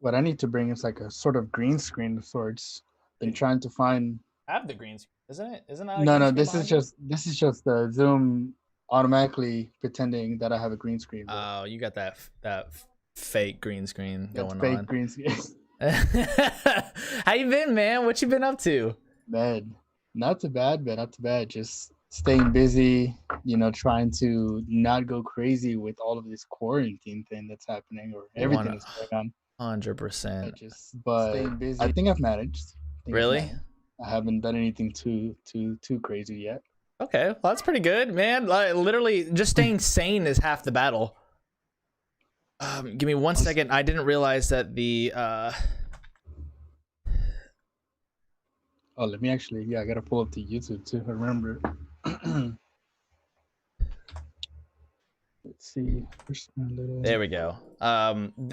what I need to bring is like a sort of green screen of sorts. Been trying to find. I have the green screen, isn't it? Isn't that a No, green no, screen behind you? this is just the Zoom automatically pretending that I have a green screen. But Oh, you got that fake green screen that going fake on. green screen. How you been, man? What you been up to? Bad. Not too bad, but not too bad. Just staying busy, trying to not go crazy with all of this quarantine thing that's happening or everything that's going on. 100%. But staying busy. I think I've managed. Really? I haven't done anything too crazy yet. Okay, well, that's pretty good, man. Like, literally, just staying sane is half the battle. Give me 1 second. I didn't realize that the Oh, let me actually. I gotta pull up the YouTube too. I remember. Let's see. There we go.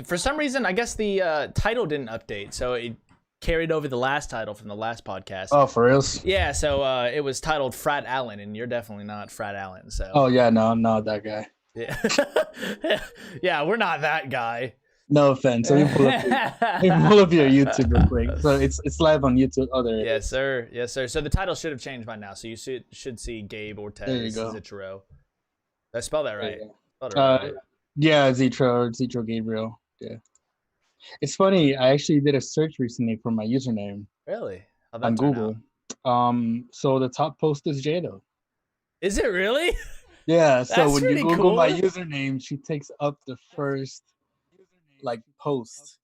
For some reason, I guess the title didn't update, so it carried over the last title from the last podcast. Oh, for reals? Yeah, so it was titled Frat Allen, and you're definitely not Frat Allen. So. Oh yeah, no, I'm not that guy. Yeah, yeah, we're not that guy. No offense. Let me pull up your YouTube real quick. So it's live on YouTube. Oh, there it is. Yes, sir. Yes, sir. So the title should have changed by now. So you should see Gabe Oritz Zitro. Did I spell that right? Right? Yeah, Zitro Gabriel. Yeah. It's funny. I actually did a search recently for my username. Really? On Google. So the top post is Jado. Is it really? Yeah. So when you Google my username, she takes up the first post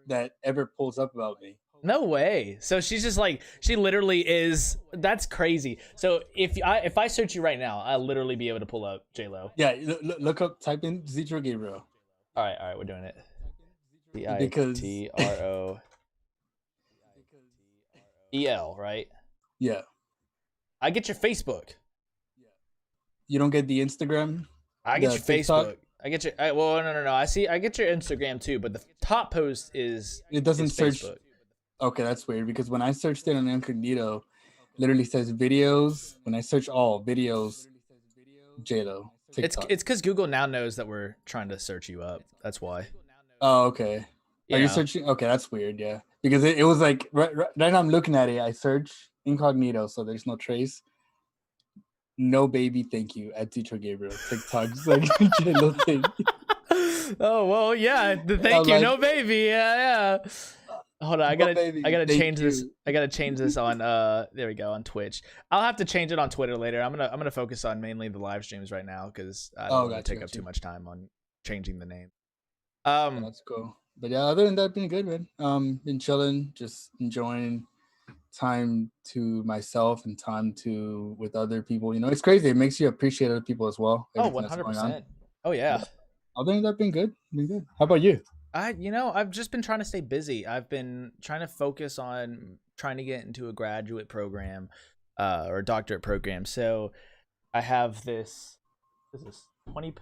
that ever pulls up about me. No way. So she's just like, she literally is. That's crazy. So if I search you right now, I'll literally be able to pull up J-Lo. Yeah, look up, type in Zitro Gabriel. All right, we're doing it. Zitroel, right? Yeah. I get your Facebook. You don't get the Instagram? I get your Facebook. I get your. Well, no. I get your Instagram too, but the top post is. It doesn't search. Facebook. Okay, that's weird because when I searched it on incognito, literally says videos. When I search all videos, J-Lo. TikTok. It's because Google now knows that we're trying to search you up. That's why. Oh, okay. Are you searching? Okay, that's weird. Yeah, because it was like right now I'm looking at it. I search incognito, so there's no trace. No baby, thank you at Teacher Gabriel. TikTok's like J-Lo, thank you. Oh well, yeah. Thank you, no baby. Yeah. Hold on, I gotta change this. I gotta change this on there we go, on Twitch. I'll have to change it on Twitter later. I'm gonna focus on mainly the live streams right now because I don't want to take up too much time on changing the name. That's cool. But yeah, other than that, been good, man. Been chilling, just enjoying time to myself and time to with other people. It's crazy. It makes you appreciate other people as well. Oh, 100%. Oh yeah. Other than that, been good. How about you? I've just been trying to stay busy. I've been trying to focus on trying to get into a graduate program or a doctorate program. So I have this is 20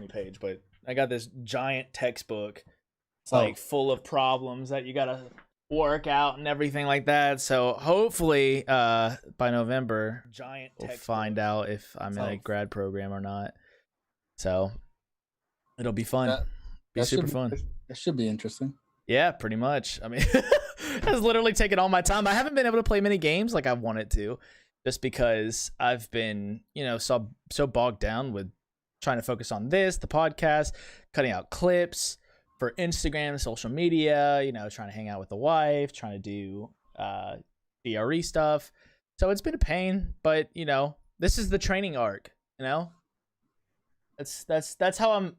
page, but I got this giant textbook. It's like full of problems that you got to work out and everything like that. So hopefully by November, we'll find out if I'm in a grad program or not. So it'll be fun. Be super fun. That should be interesting. Yeah, pretty much. I mean, it's literally taken all my time. I haven't been able to play many games like I wanted to, just because I've been, so bogged down with trying to focus on this, the podcast, cutting out clips for Instagram, social media, trying to hang out with the wife, trying to do DRE stuff. So it's been a pain, but this is the training arc, That's how I'm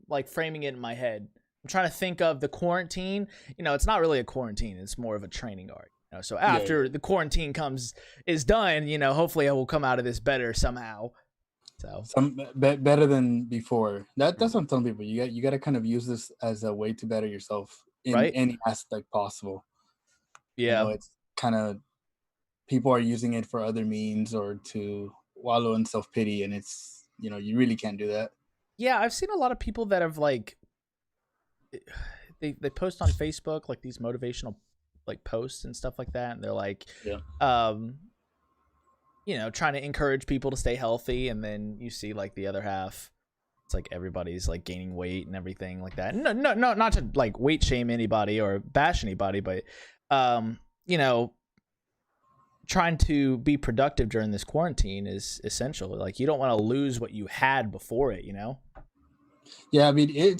like framing it in my head. I'm trying to think of the quarantine. It's not really a quarantine. It's more of a training arc. So after the quarantine is done, hopefully I will come out of this better somehow. So better than before. That's what I'm telling people. You got to kind of use this as a way to better yourself in any aspect possible. Yeah, it's kind of people are using it for other means or to wallow in self-pity, and it's you really can't do that. Yeah, I've seen a lot of people that have they post on Facebook like these motivational posts and stuff like that, and they're like, trying to encourage people to stay healthy, and then you see the other half. It's like everybody's like gaining weight and everything like that. No, not to like weight shame anybody or bash anybody, but you know, trying to be productive during this quarantine is essential. Like you don't want to lose what you had before it, you know? Yeah, I mean,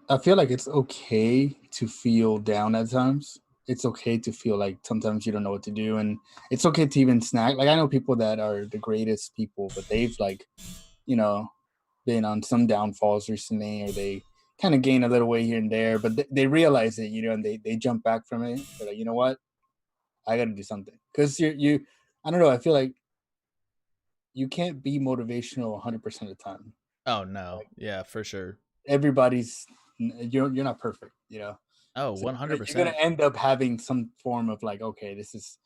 I feel like it's okay to feel down at times. It's okay to feel like sometimes you don't know what to do, and it's okay to even snack. Like I know people that are the greatest people, but they've like, you know, been on some downfalls recently, or they kind of gain a little weight here and there, but they realize it, you know, and they jump back from it. They're like, you know what, I got to do something, because you, I don't know. I feel like you can't be motivational 100% of the time. Oh no, yeah, for sure. Everybody's you're not perfect, you know. Oh, So 100%. you're gonna end up having some form of like, okay, this is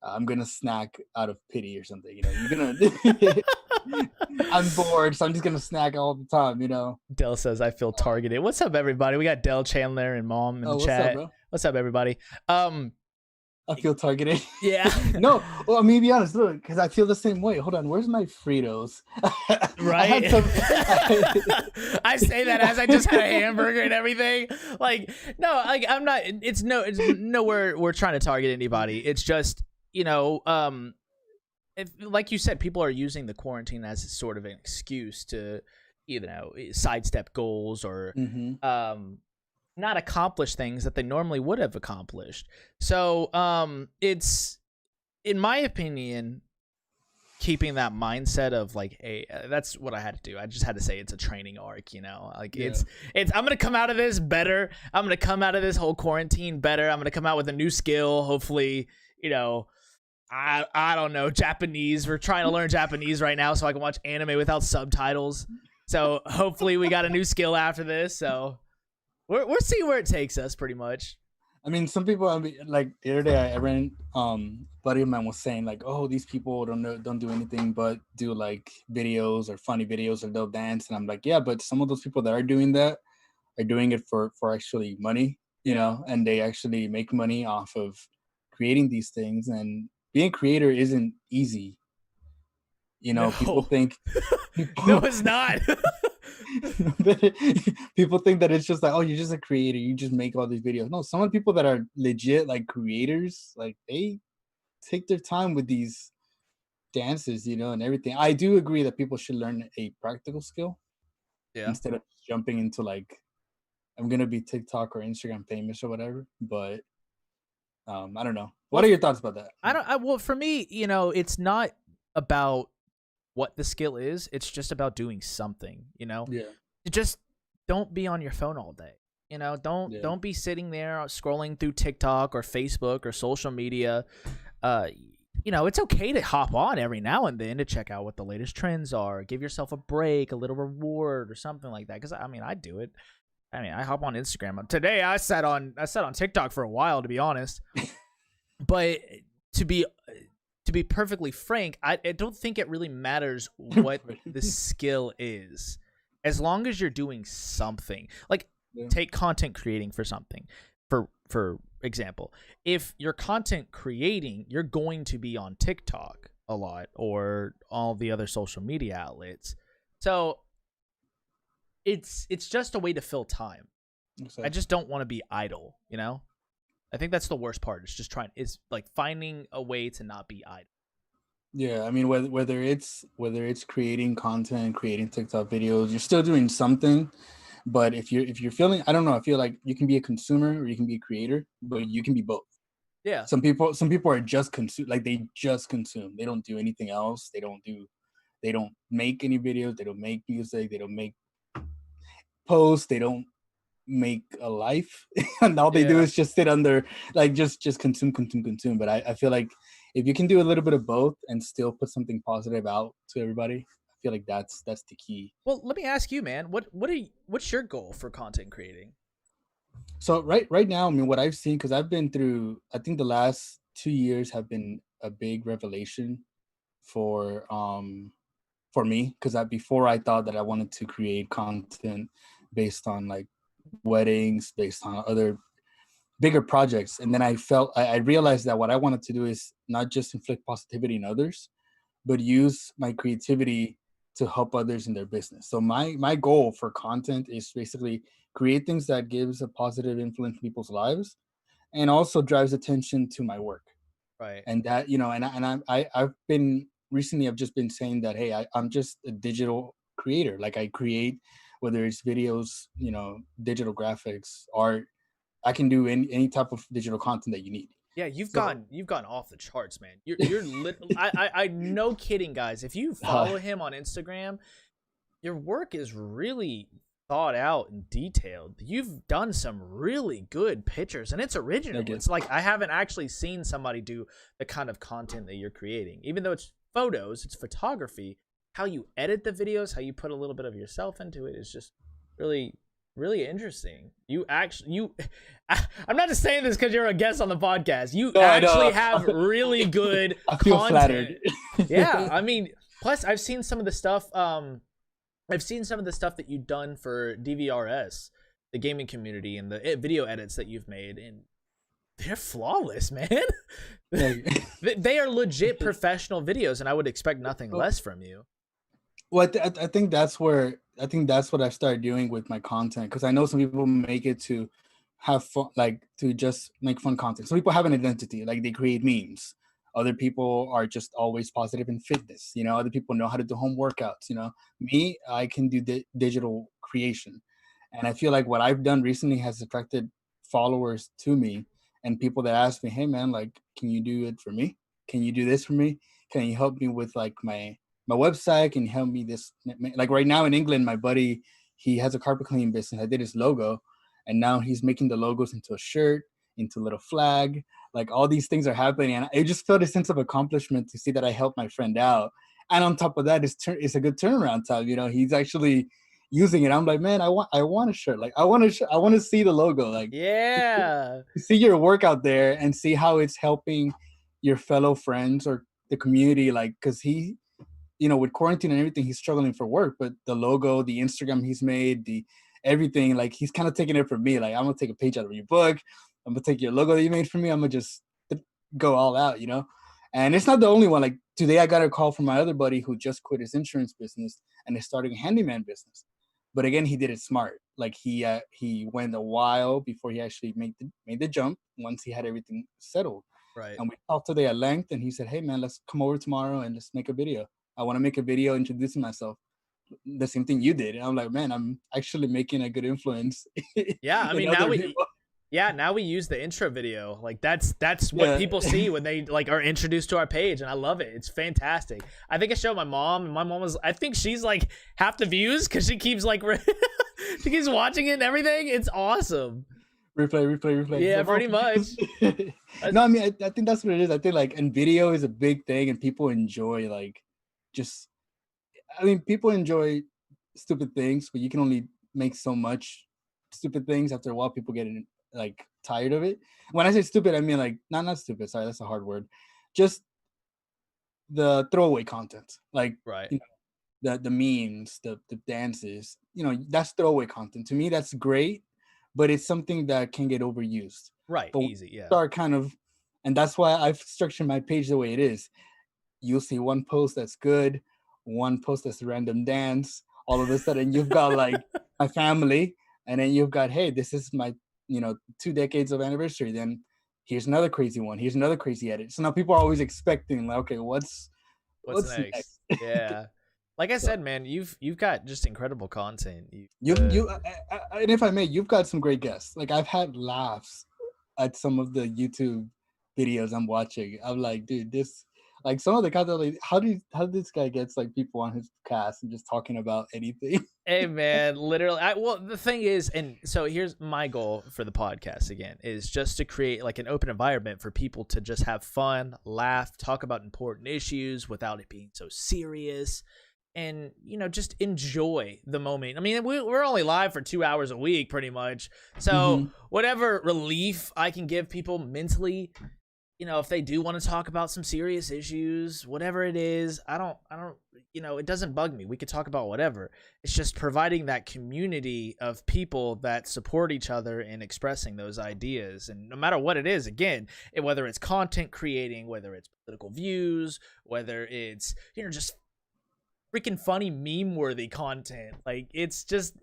I'm gonna snack out of pity or something, you know. You're gonna I'm bored, so I'm just gonna snack all the time, you know. Dell says I feel targeted. What's up, everybody? We got Dell, Chandler, and Mom in the chat. What's up, bro? What's up, everybody? I feel targeted. Yeah. No, well, I mean, be honest, look, because I feel the same way. Hold on, where's my Fritos? Right. I say that as I just had a hamburger and everything. Like, no, like I'm not. It's nowhere we're trying to target anybody. It's just, you know, if, like you said, people are using the quarantine as sort of an excuse to, you know, sidestep goals or not accomplish things that they normally would have accomplished. So it's, in my opinion, keeping that mindset of like, hey, that's what I had to do. I just had to say it's a training arc, you know, like it's I'm gonna come out of this better. I'm gonna come out of this whole quarantine better. I'm gonna come out with a new skill, hopefully, you know. I don't know, Japanese. We're trying to learn Japanese right now so I can watch anime without subtitles. So hopefully we got a new skill after this. So we'll see where it takes us, pretty much. I mean, some people, I mean, like the other day I ran, buddy of mine was saying like, oh, these people don't do anything but do like videos or funny videos, or they'll dance. And I'm like, yeah, but some of those people that are doing that are doing it for actually money, you know, and they actually make money off of creating these things. And being a creator isn't easy. You know, No. people think no, it's not. People think that it's just like, oh, you're just a creator, you just make all these videos. No, some of the people that are legit like creators, like they take their time with these dances, you know, and everything. I do agree that people should learn a practical skill instead of jumping into like, I'm gonna be TikTok or Instagram famous or whatever. But I don't know. What are your thoughts about that? Well, for me, you know, it's not about what the skill is. It's just about doing something, you know? Yeah. Just don't be on your phone all day. You know, don't be sitting there scrolling through TikTok or Facebook or social media. You know, it's okay to hop on every now and then to check out what the latest trends are. Give yourself a break, a little reward or something like that. Because I mean, I do it. I mean, I hop on Instagram. Today I sat on TikTok for a while, to be honest. But to be perfectly frank, I don't think it really matters what the skill is, as long as you're doing something. Like, take content creating for something. For example, if you're content creating, you're going to be on TikTok a lot or all the other social media outlets. So it's just a way to fill time. Exactly. I just don't want to be idle, you know? I think that's the worst part. It's like finding a way to not be idle. Yeah, I mean, whether it's creating content, creating TikTok videos, you're still doing something. But if you're feeling, I don't know, I feel like you can be a consumer or you can be a creator, but you can be both. Yeah. Some people are just consume, like they just consume. They don't do anything else. They don't make any videos. They don't make music. They don't make posts. They don't make a life. And all they do is just sit under, like just consume. But I feel like if you can do a little bit of both and still put something positive out to everybody, I feel like that's the key. Well, let me ask you, man, what's your goal for content creating? So right now, I mean, what I've seen, because I've been through, I think the last 2 years have been a big revelation for me, because before I thought that I wanted to create content based on like weddings, based on other bigger projects. And then I realized that what I wanted to do is not just inflict positivity in others, but use my creativity to help others in their business. So my goal for content is basically create things that gives a positive influence in people's lives, and also drives attention to my work. Right. And that, I've been recently, I've just been saying that, hey, I'm just a digital creator. Like I create, whether it's videos, digital graphics, art, I can do any type of digital content that you need. Yeah, you've gone off the charts, man. You're I no kidding, guys. If you follow him on Instagram, your work is really thought out and detailed. You've done some really good pictures, and it's original. It's like I haven't actually seen somebody do the kind of content that you're creating. Even though it's photos, it's photography. How you edit the videos, how you put a little bit of yourself into it is just really, really interesting. I'm not just saying this because you're a guest on the podcast. You actually have really good I feel content. Flattered. Yeah, I mean, plus I've seen some of the stuff. I've seen some of the stuff that you've done for DVRS, the gaming community, and the video edits that you've made, and they're flawless, man. They are legit professional videos, and I would expect nothing less from you. Well, I think that's what I've started doing with my content, because I know some people make it to have fun, like to just make fun content. Some people have an identity, like they create memes. Other people are just always positive in fitness. Other people know how to do home workouts. Me, I can do digital creation. And I feel like what I've done recently has attracted followers to me, and people that ask me, hey man, like, can you do it for me? Can you do this for me? Can you help me with like my website? Can you help me this? Like right now in England, my buddy, he has a carpet cleaning business. I did his logo, and now he's making the logos into a shirt, into a little flag. Like all these things are happening, and I just felt a sense of accomplishment to see that I helped my friend out. And on top of that, it's a good turnaround time. He's actually using it. I'm like, man, I want a shirt. Like I want to see the logo. Like, yeah, see your work out there and see how it's helping your fellow friends or the community. Like, because he, with quarantine and everything, he's struggling for work. But the logo, the Instagram he's made, the everything, like he's kind of taking it from me. Like, I'm gonna take a page out of your book. I'm gonna take your logo that you made for me. I'm gonna just go all out, And it's not the only one. Like today, I got a call from my other buddy who just quit his insurance business and is starting a handyman business. But again, he did it smart. Like he went a while before he actually made the jump. Once he had everything settled, right. And we talked today at length, and he said, "Hey man, let's come over tomorrow and let's make a video. I want to make a video introducing myself." The same thing you did. And I'm like, man, I'm actually making a good influence. Yeah, I mean, now we use the intro video. Like that's what people see when they like are introduced to our page, and I love it. It's fantastic. I think I showed my mom, and my mom I think she's like half the views because she keeps like she keeps watching it and everything. It's awesome. Replay. Yeah, pretty much. No, I mean, I think that's what it is. I think like, and video is a big thing, and people enjoy people enjoy stupid things, but you can only make so much stupid things. After a while, people get like tired of it. When I say stupid, I mean like not stupid. Sorry, that's a hard word. Just the throwaway content, like right. The memes, the dances. That's throwaway content. To me, that's great, but it's something that can get overused. Right, but easy, yeah. Start kind of, and that's why I've structured my page the way it is. You'll see one post that's good, one post that's a random dance. All of a sudden, you've got like my family, and then you've got, hey, this is my 2 decades of anniversary. Then here's another crazy one. Here's another crazy edit. So now people are always expecting, like, okay, what's next? Yeah. Like I said, man, you've got just incredible content. And if I may, you've got some great guests. Like I've had laughs at some of the YouTube videos I'm watching. I'm like, dude, this, like some of the content, like, how did this guy gets like people on his cast and just talking about anything? Hey man, literally. Well, the thing is, and so here's my goal for the podcast again, is just to create like an open environment for people to just have fun, laugh, talk about important issues without it being so serious. And, just enjoy the moment. I mean, we're only live for 2 hours a week, pretty much. So whatever relief I can give people mentally, if they do want to talk about some serious issues, whatever it is, I don't, it doesn't bug me. We could talk about whatever. It's just providing that community of people that support each other in expressing those ideas. And no matter what it is, again, whether it's content creating, whether it's political views, whether it's, just freaking funny meme worthy content. Like it's just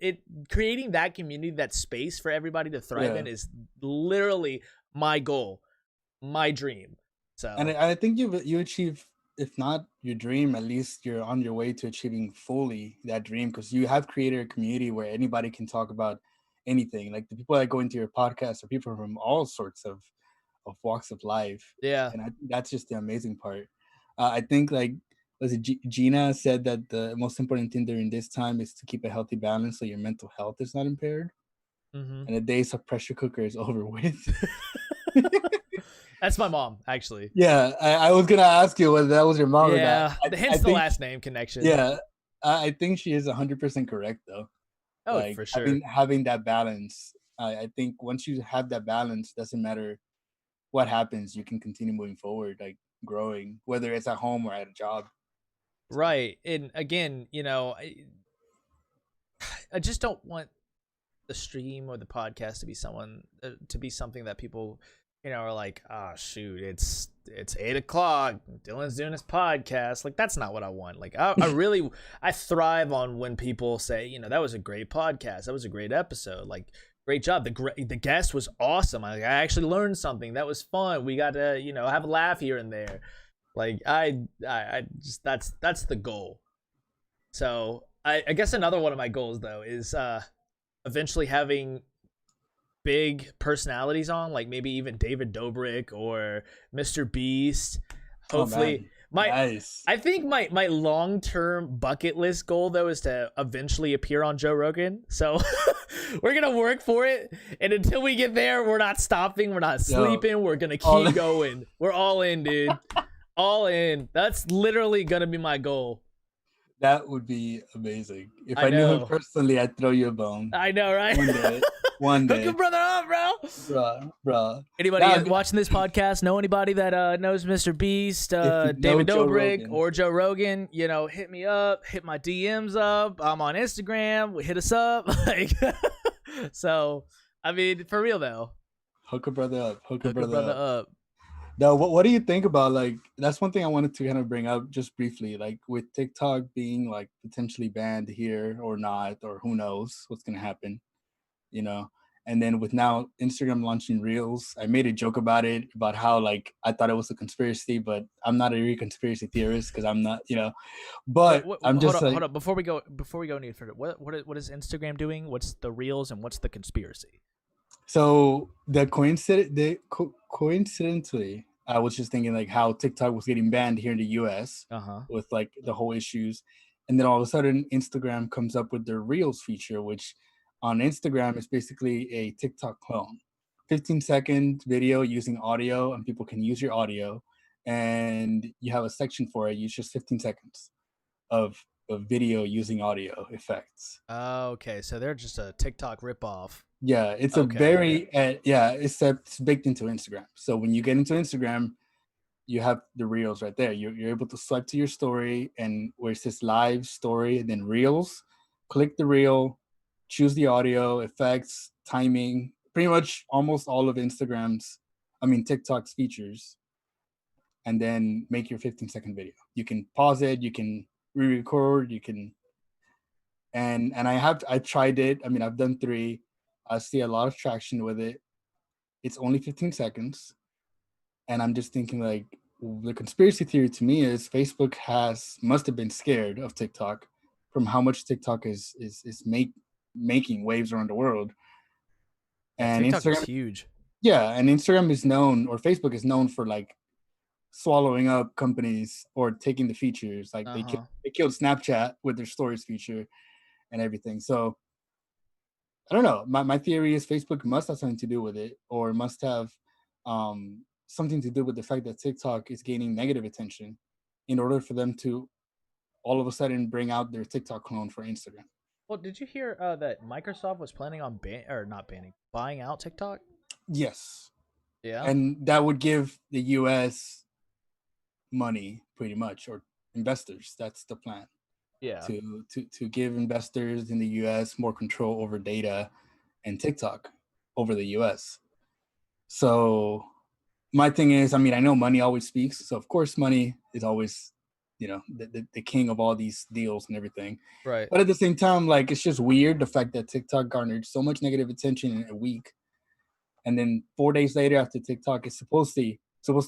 creating that community, that space for everybody to thrive in is literally my goal, my dream. So and I think you achieve, if not your dream, at least you're on your way to achieving fully that dream, because you have created a community where anybody can talk about anything. Like the people that go into your podcast are people from all sorts of walks of life. Yeah. And I think that's just the amazing part. I think like was it Gina said that the most important thing during this time is to keep a healthy balance so your mental health is not impaired. Mm-hmm. And the days of pressure cooker is over with. That's my mom, actually. Yeah, I was gonna ask you whether that was your mom or not. Hence the last name connection. Yeah, I think she is 100% correct though. Oh, like, for sure. Having that balance. I think once you have that balance, doesn't matter what happens, you can continue moving forward, like growing, whether it's at home or at a job. Right. And again, I just don't want the stream or the podcast to be something that people, are like, oh shoot, it's 8:00. Dylan's doing his podcast. Like, that's not what I want. Like, I really, I thrive on when people say, that was a great podcast. That was a great episode. Like, great job. The guest was awesome. I actually learned something. That was fun. We got to, have a laugh here and there. Like, I just, that's the goal. So I guess another one of my goals though is eventually having big personalities on, like maybe even David Dobrik or Mr. Beast. Hopefully, nice. I think my long-term bucket list goal though is to eventually appear on Joe Rogan. So we're gonna work for it, and until we get there, we're not stopping. We're not sleeping. We're gonna keep going. We're all in, dude. All in. That's literally gonna be my goal. That would be amazing. If I knew him personally, I'd throw you a bone. I know, right? One day. Hook your brother up, bro. Bro. Anybody watching this podcast know anybody that knows Mr. Beast, David Dobrik, or Joe Rogan? Hit me up. Hit my DMs up. I'm on Instagram. Hit us up. Like, so, I mean, for real though. Hook a brother up. Hook a brother up. Now, what do you think about, like, that's one thing I wanted to kind of bring up just briefly, like with TikTok being like potentially banned here or not, or who knows what's going to happen, and then with now Instagram launching Reels. I made a joke about it, about how like I thought it was a conspiracy, but I'm not a real conspiracy theorist because I'm not, but I'm just hold up before we go any further. What is Instagram doing? What's the Reels and what's the conspiracy? So coincidentally, I was just thinking like how TikTok was getting banned here in the US with like the whole issues. And then all of a sudden Instagram comes up with their Reels feature, which on Instagram is basically a TikTok clone. 15-second video using audio, and people can use your audio, and you have a section for it. Use just 15 seconds of video using audio effects. Okay, so they're just a TikTok ripoff. Yeah, it's it's baked into Instagram. So when you get into Instagram, you have the Reels right there. You're able to swipe to your story, and where it says live story and then Reels, click the Reel, choose the audio, effects, timing, pretty much almost all of TikTok's features, and then make your 15-second video. You can pause it, you can re-record, you can, and I tried it. I mean, I've done 3. I see a lot of traction with it. It's only 15 seconds. And I'm just thinking like the conspiracy theory to me is Facebook must have been scared of TikTok from how much TikTok is making waves around the world. And TikTok Instagram is huge. Yeah, and Instagram is known, or Facebook is known for like swallowing up companies or taking the features. Like they killed Snapchat with their stories feature and everything. So I don't know. My theory is Facebook must have something to do with it, or must have something to do with the fact that TikTok is gaining negative attention in order for them to all of a sudden bring out their TikTok clone for Instagram. Well, did you hear that Microsoft was planning on buying out TikTok? Yes. Yeah. And that would give the US money pretty much, or investors. That's the plan. Yeah. To give investors in the US more control over data and TikTok over the US. So my thing is, I mean, I know money always speaks. So of course money is always the king of all these deals and everything. Right. But at the same time, like, it's just weird the fact that TikTok garnered so much negative attention in a week, and then 4 days later, after TikTok is supposed to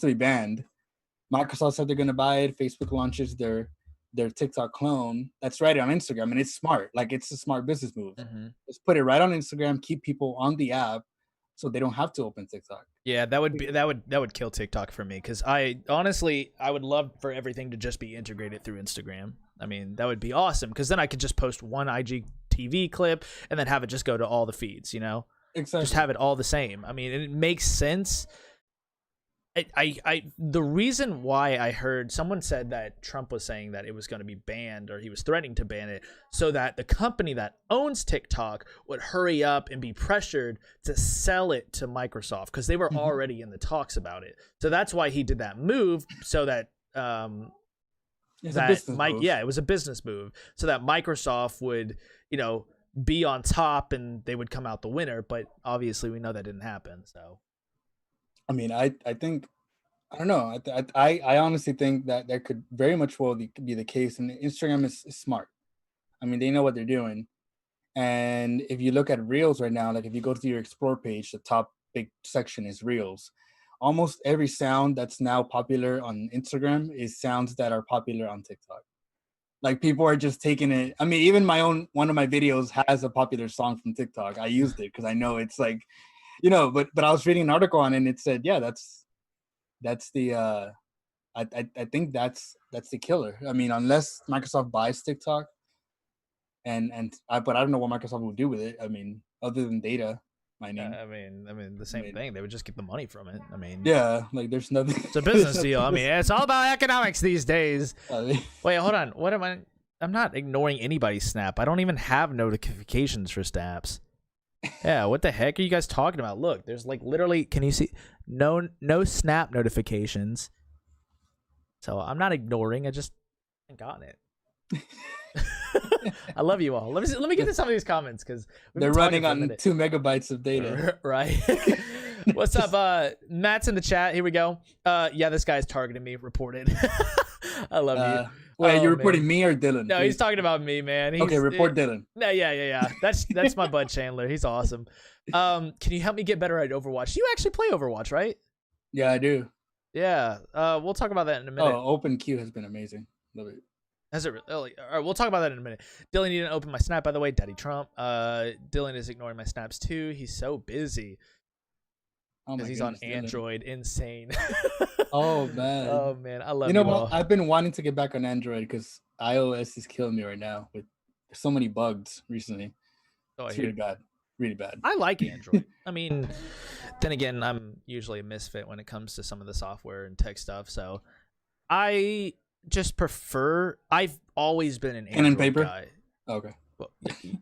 be banned, Microsoft said they're going to buy it. Facebook launches their TikTok clone that's right on Instagram, and it's smart. Like, it's a smart business move. Just put it right on Instagram, keep people on the app, so they don't have to open TikTok. Yeah, that would kill TikTok for me, because I would love for everything to just be integrated through Instagram. I mean, that would be awesome, because then I could just post one IGTV clip and then have it just go to all the feeds. Exactly. Just have it all the same. I mean, it makes sense. The reason why I heard someone said that Trump was saying that it was going to be banned, or he was threatening to ban it, so that the company that owns TikTok would hurry up and be pressured to sell it to Microsoft, because they were already in the talks about it. So that's why he did that move, so that it was a business move, so that Microsoft would, be on top and they would come out the winner. But obviously we know that didn't happen. So I mean, I think, I don't know. I honestly think that there could very much well be the case, and Instagram is smart. I mean, they know what they're doing. And if you look at Reels right now, like if you go to your Explore page, the top big section is Reels. Almost every sound that's now popular on Instagram is sounds that are popular on TikTok. Like, people are just taking it. I mean, even one of my videos has a popular song from TikTok. I used it because I know it's like, but I was reading an article on it, and it said, yeah, that's the I think that's the killer. I mean, unless Microsoft buys TikTok, but I don't know what Microsoft will do with it. I mean, other than data mining. I mean the same thing. They would just get the money from it. I mean, yeah, like, there's nothing. It's a business deal. I mean, it's all about economics these days. Wait, hold on. What am I? I'm not ignoring anybody's Snap. I don't even have notifications for Snaps. Yeah, what the heck are you guys talking about? Look, there's like literally, can you see? No Snap notifications. So I'm not ignoring. I just haven't gotten it. I love you all. Let me get to some of these comments, because they're running on 2 megabytes of data. Right. What's up? Matt's in the chat. Here we go. Yeah, this guy's targeting me. Reported. I love you. Wait, you're reporting me or Dylan? No, he's talking about me, man. Okay, report Dylan. No, yeah. That's my bud Chandler. He's awesome. Can you help me get better at Overwatch? You actually play Overwatch, right? Yeah, I do. Yeah. We'll talk about that in a minute. Oh, Open Queue has been amazing. Love it. Has it really? All right, we'll talk about that in a minute. Dylan, you didn't open my Snap, by the way. Daddy Trump. Dylan is ignoring my Snaps too. He's so busy. Because he's on Android. Dylan. Insane. Oh man, I love you. What? I've been wanting to get back on Android because iOS is killing me right now with so many bugs recently. It's really bad. I like Android. I mean, then again, I'm usually a misfit when it comes to some of the software and tech stuff. So I just prefer. I've always been an Android guy. Okay. Well,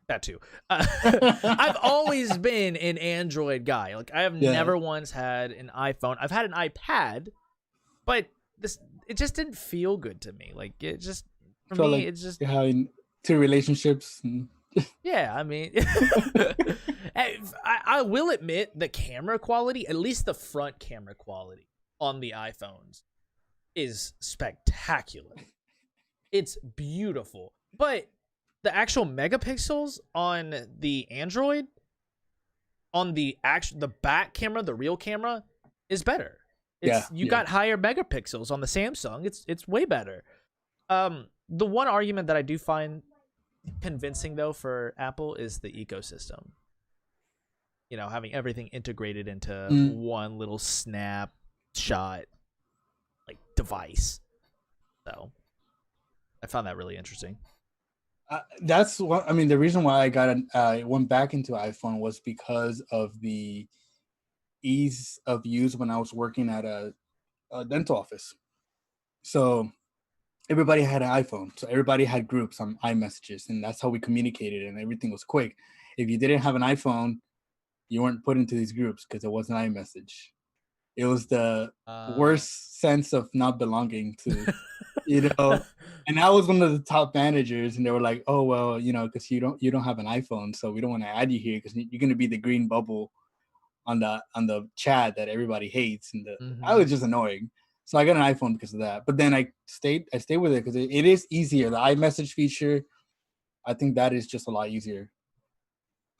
that too. I've always been an Android guy. Like, I have never once had an iPhone. I've had an iPad, but it just didn't feel good to me. Like, it just, for me, like it's just having 2 relationships. Yeah, I mean, I will admit the camera quality, at least the front camera quality on the iPhones, is spectacular. It's beautiful, but the actual megapixels on the Android, on the back camera, the real camera, is better. You got higher megapixels on the Samsung. It's way better. The one argument that I do find convincing though for Apple is the ecosystem. Having everything integrated into one little snapshot like device. So I found that really interesting. That's what I mean. The reason why I went back into iPhone was because of the ease of use when I was working at a dental office. So everybody had an iPhone. So everybody had groups on iMessages, and that's how we communicated, and everything was quick. If you didn't have an iPhone, you weren't put into these groups because it wasn't iMessage. It was the worst sense of not belonging to, And I was one of the top managers, and they were like, "Oh well, because you don't have an iPhone, so we don't want to add you here because you're going to be the green bubble on the chat that everybody hates." And I was just annoying. So I got an iPhone because of that. But then I stayed with it because it is easier. The iMessage feature, I think that is just a lot easier.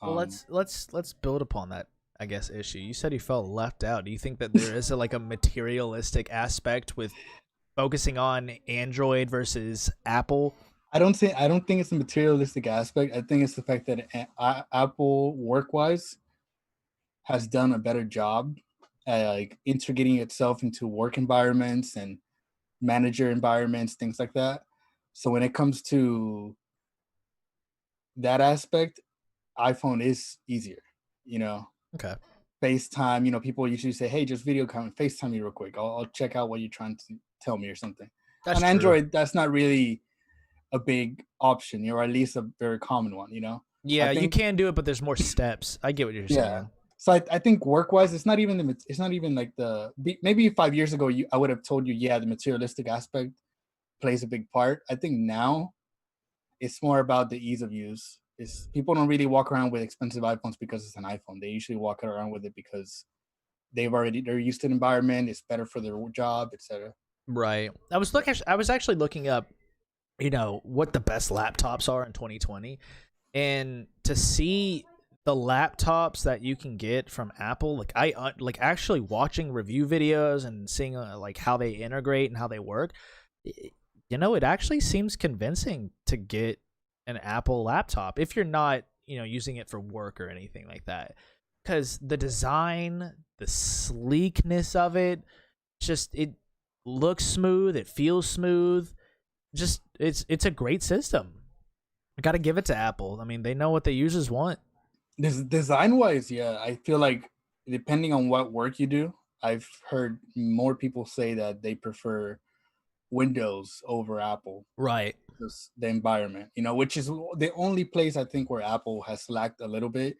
Well, let's build upon that, I guess, issue. You said you felt left out. Do you think that there is a materialistic aspect with focusing on Android versus Apple? I don't think it's a materialistic aspect. I think it's the fact that Apple work-wise has done a better job at like integrating itself into work environments and manager environments, things like that. So when it comes to that aspect, iPhone is easier, you know. Okay. FaceTime, you know, people usually say, hey, just video comment, FaceTime me real quick. I'll check out what you're trying to tell me or something. That's on true. Android, that's not really a big option, or at least a very common one, you know. Yeah, you can do it, but there's more steps. I get what you're saying. So I think work-wise, it's not even like maybe 5 years ago I would have told you, yeah, the materialistic aspect plays a big part. I think now it's more about the ease of use. People don't really walk around with expensive iPhones because it's an iPhone. They usually walk around with it because they're used to the environment. It's better for their job, etc. Right. I was actually looking up, you know, what the best laptops are in 2020, and to see the laptops that you can get from Apple, like actually watching review videos and seeing like how they integrate and how they work, you know, it actually seems convincing to get an Apple laptop if you're not, you know, using it for work or anything like that, because the design, the sleekness of it, it looks smooth, it feels smooth, just it's a great system. I gotta give it to Apple. I mean, they know what the users want. This design-wise, yeah, I feel like depending on what work you do, I've heard more people say that they prefer Windows over Apple. Right. Just the environment, you know, which is the only place I think where Apple has lacked a little bit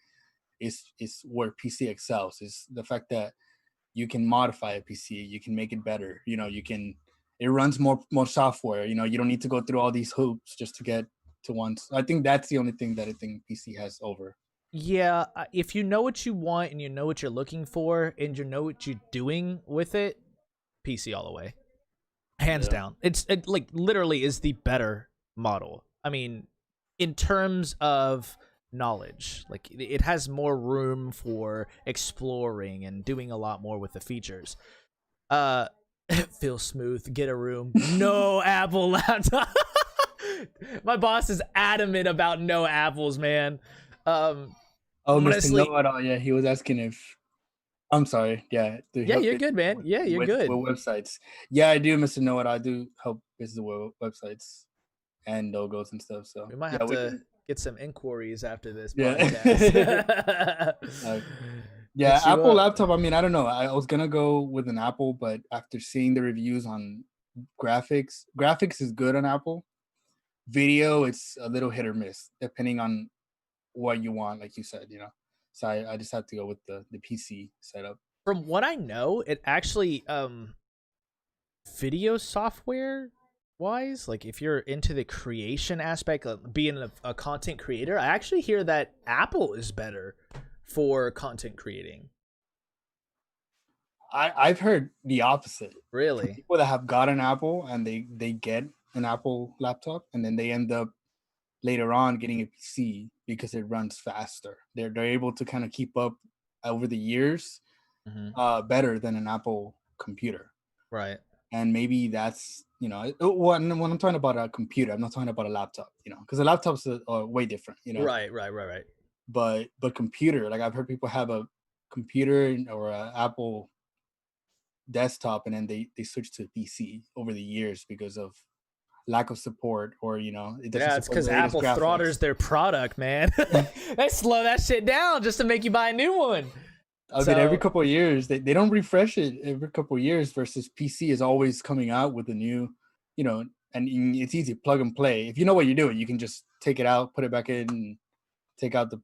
is where PC excels, is the fact that you can modify a PC, you can make it better, you know, it runs more software, you know, you don't need to go through all these hoops just to get to one. I think that's the only thing that I think PC has over. Yeah, if you know what you want and you know what you're looking for and you know what you're doing with it, PC all the way. Hands down. It like literally is the better model. I mean, in terms of knowledge, like it has more room for exploring and doing a lot more with the features. Feel smooth, get a room. No Apple laptop. My boss is adamant about no apples, man. Mr. Know-It-All, yeah, he was asking if I'm sorry, yeah. Yeah, you're good, man. Yeah, you're good. With websites. Yeah, I do, Mr. Know-It-All. I do help visit websites and logos and stuff. So we might have to get some inquiries after this podcast. Yeah, Apple laptop. I mean, I don't know. I was gonna go with an Apple, but after seeing the reviews on graphics is good on Apple. Video, it's a little hit or miss depending on what you want, like you said, you know. So I just have to go with the PC setup. From what I know, it actually video software wise, like if you're into the creation aspect of being a content creator, I actually hear that Apple is better for content creating. I've heard the opposite. Really? People that have got an Apple and they get an Apple laptop and then they end up later on getting a PC because it runs faster. They're able to kind of keep up over the years better than an Apple computer. Right. And maybe that's, you know, when I'm talking about a computer, I'm not talking about a laptop, you know, because the laptops are way different, you know. Right. But computer, like I've heard people have a computer or an Apple desktop and then they switch to PC over the years because of lack of support, or you know, it doesn't. Yeah, it's because Apple throttles their product, man. They slow that shit down just to make you buy a new one. I mean, every couple of years they don't refresh it every couple of years. Versus PC is always coming out with a new, you know, and it's easy, plug and play. If you know what you're doing, you can just take it out, put it back in, and take out the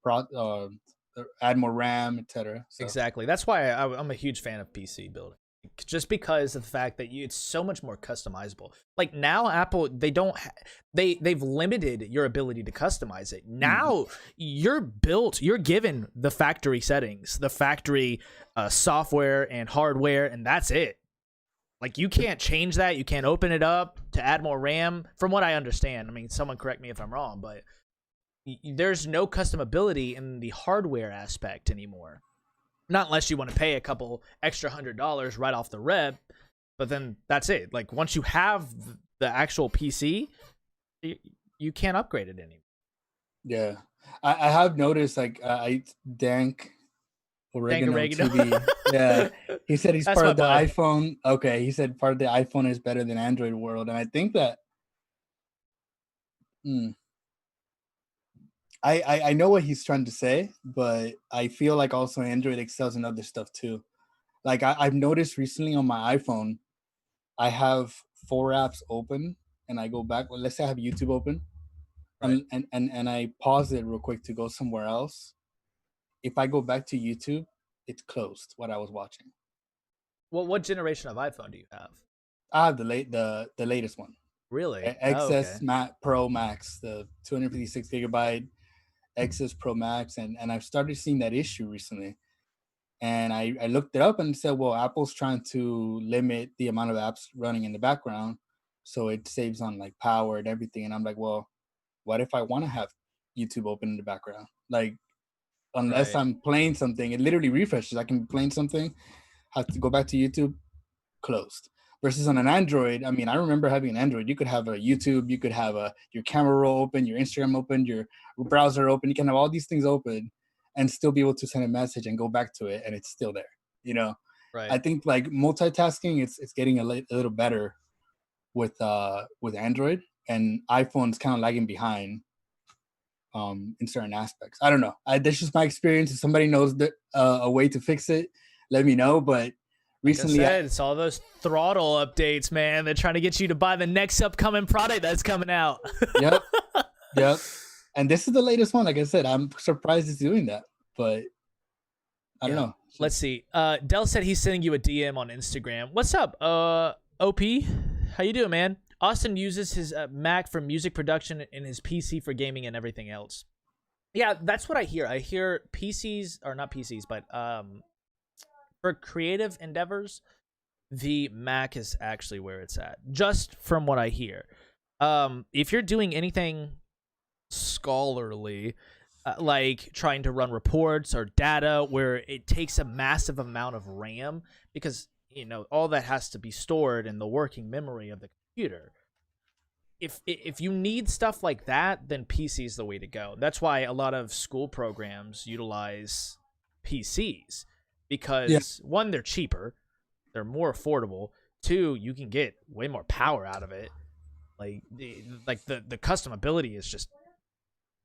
add more RAM, etc. So. Exactly. That's why I'm a huge fan of PC building. Just because of the fact that it's so much more customizable. Like now Apple, they've limited your ability to customize it. Now you're given the factory settings, the factory software and hardware, and that's it. Like you can't change that. You can't open it up to add more RAM. From what I understand, I mean, someone correct me if I'm wrong, but there's no customability in the hardware aspect anymore. Not unless you want to pay a couple extra $100 right off the rip, but then that's it. Like once you have the actual PC, you can't upgrade it anymore. Yeah, I have noticed like Dank Oregano TV. Yeah, he said he's part of the iPhone. Okay, he said part of the iPhone is better than Android world, and I think that. I know what he's trying to say, but I feel like also Android excels in other stuff too. Like I've noticed recently on my iPhone, I have 4 apps open, and I go back. Well, let's say I have YouTube open, right. and I pause it real quick to go somewhere else. If I go back to YouTube, it's closed what I was watching. Well, what generation of iPhone do you have? I have the latest one. Really? XS Pro Max, the 256 gigabyte XS Pro Max, and I've started seeing that issue recently. And I looked it up and said, well, Apple's trying to limit the amount of apps running in the background, so it saves on like power and everything. And I'm like, well, what if I want to have YouTube open in the background? Like, unless I'm playing something, it literally refreshes. I can be playing something, have to go back to YouTube, closed. Versus on an Android, I mean, I remember having an Android. You could have a YouTube, you could have your camera roll open, your Instagram open, your browser open. You can have all these things open and still be able to send a message and go back to it, and it's still there. You know, I think like multitasking, it's getting a little better with Android, and iPhone's kind of lagging behind in certain aspects. I don't know. That's just my experience. If somebody knows a way to fix it, let me know. But recently, like I said, it's all those throttle updates, man. They're trying to get you to buy the next upcoming product that's coming out. Yep. And this is the latest one. Like I said, I'm surprised it's doing that, but I don't know. Let's see. Dell said he's sending you a DM on Instagram. What's up, OP? How you doing, man? Austin uses his Mac for music production and his PC for gaming and everything else. Yeah, that's what I hear. I hear PCs, or not PCs, but for creative endeavors, the Mac is actually where it's at, just from what I hear. If you're doing anything scholarly, like trying to run reports or data where it takes a massive amount of RAM, because all that has to be stored in the working memory of the computer. If you need stuff like that, then PC is the way to go. That's why a lot of school programs utilize PCs, because one, they're cheaper, they're more affordable. Two, you can get way more power out of it. Like the customability is just